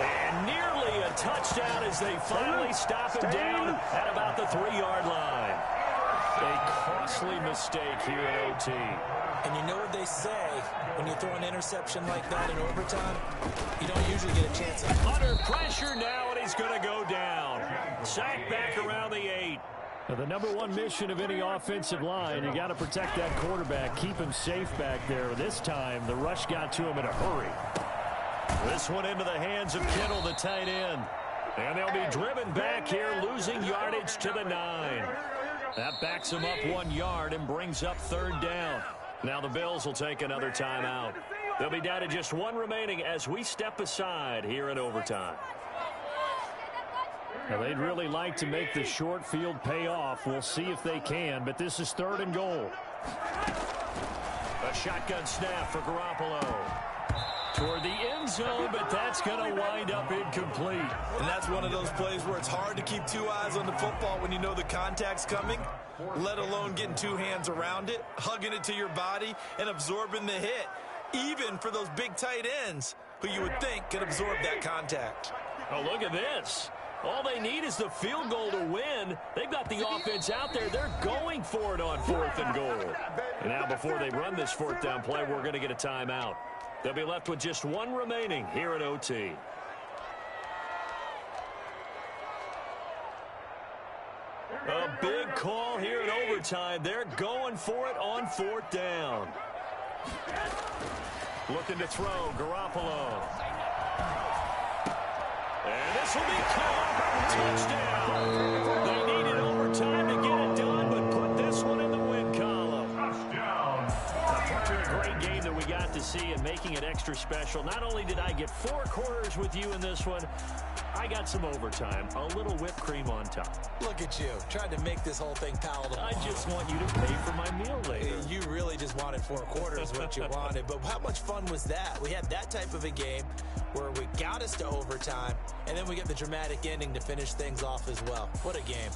And nearly a touchdown as they finally stop him down at about the 3-yard line. A costly mistake here in OT.
And you know what they say, when you throw an interception like that in overtime, you don't usually get a chance.
Under pressure now, and he's going to go down. Sacked back around the 8.
Now, the number one mission of any offensive line, you got to protect that quarterback, keep him safe back there. This time, the rush got to him in a hurry.
This one into the hands of Kittle, the tight end. And they'll be driven back here, losing yardage to the 9. That backs him up 1 yard and brings up 3rd down. Now the Bills will take another timeout. They'll be down to just 1 remaining as we step aside here in overtime.
Now, they'd really like to make the short field pay off. We'll see if they can, but this is 3rd and goal.
A shotgun snap for Garoppolo. Toward the end zone, but that's going to wind up incomplete.
And that's one of those plays where it's hard to keep 2 eyes on the football when you know the contact's coming, let alone getting 2 hands around it, hugging it to your body, and absorbing the hit, even for those big tight ends who you would think could absorb that contact.
Oh, look at this. All they need is the field goal to win. They've got the offense out there. They're going for it on 4th and goal. And now before they run this 4th down play, we're going to get a timeout. They'll be left with just 1 remaining here at OT. A big call here in overtime. They're going for it on 4th down. Looking to throw, Garoppolo. And this will be caught. Touchdown. They needed overtime to get it done, but put this one in the win column. After a great game that we got to see and making it extra special, not only did I get 4 quarters with you in this one, I got some overtime, a little whipped cream on top.
Look at you, trying to make this whole thing palatable.
I just want you to pay for my meal later.
You really just wanted 4 quarters, what you wanted. But how much fun was that? We had that type of a game where we got us to overtime, and then we get the dramatic ending to finish things off as well. What a game.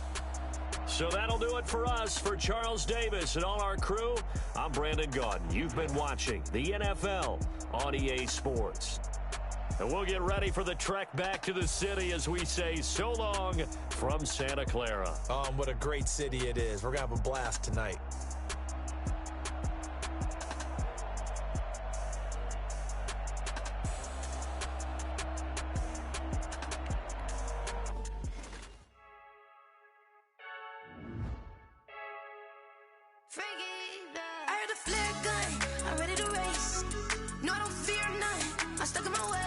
So that'll do it for us. For Charles Davis and all our crew, I'm Brandon Gaudin. You've been watching the NFL on EA Sports. And we'll get ready for the trek back to the city as we say so long from Santa Clara.
What a great city it is. We're going to have a blast tonight.
I heard a flare gun, I'm ready to race. No, I don't fear none, I'm stuck in my way.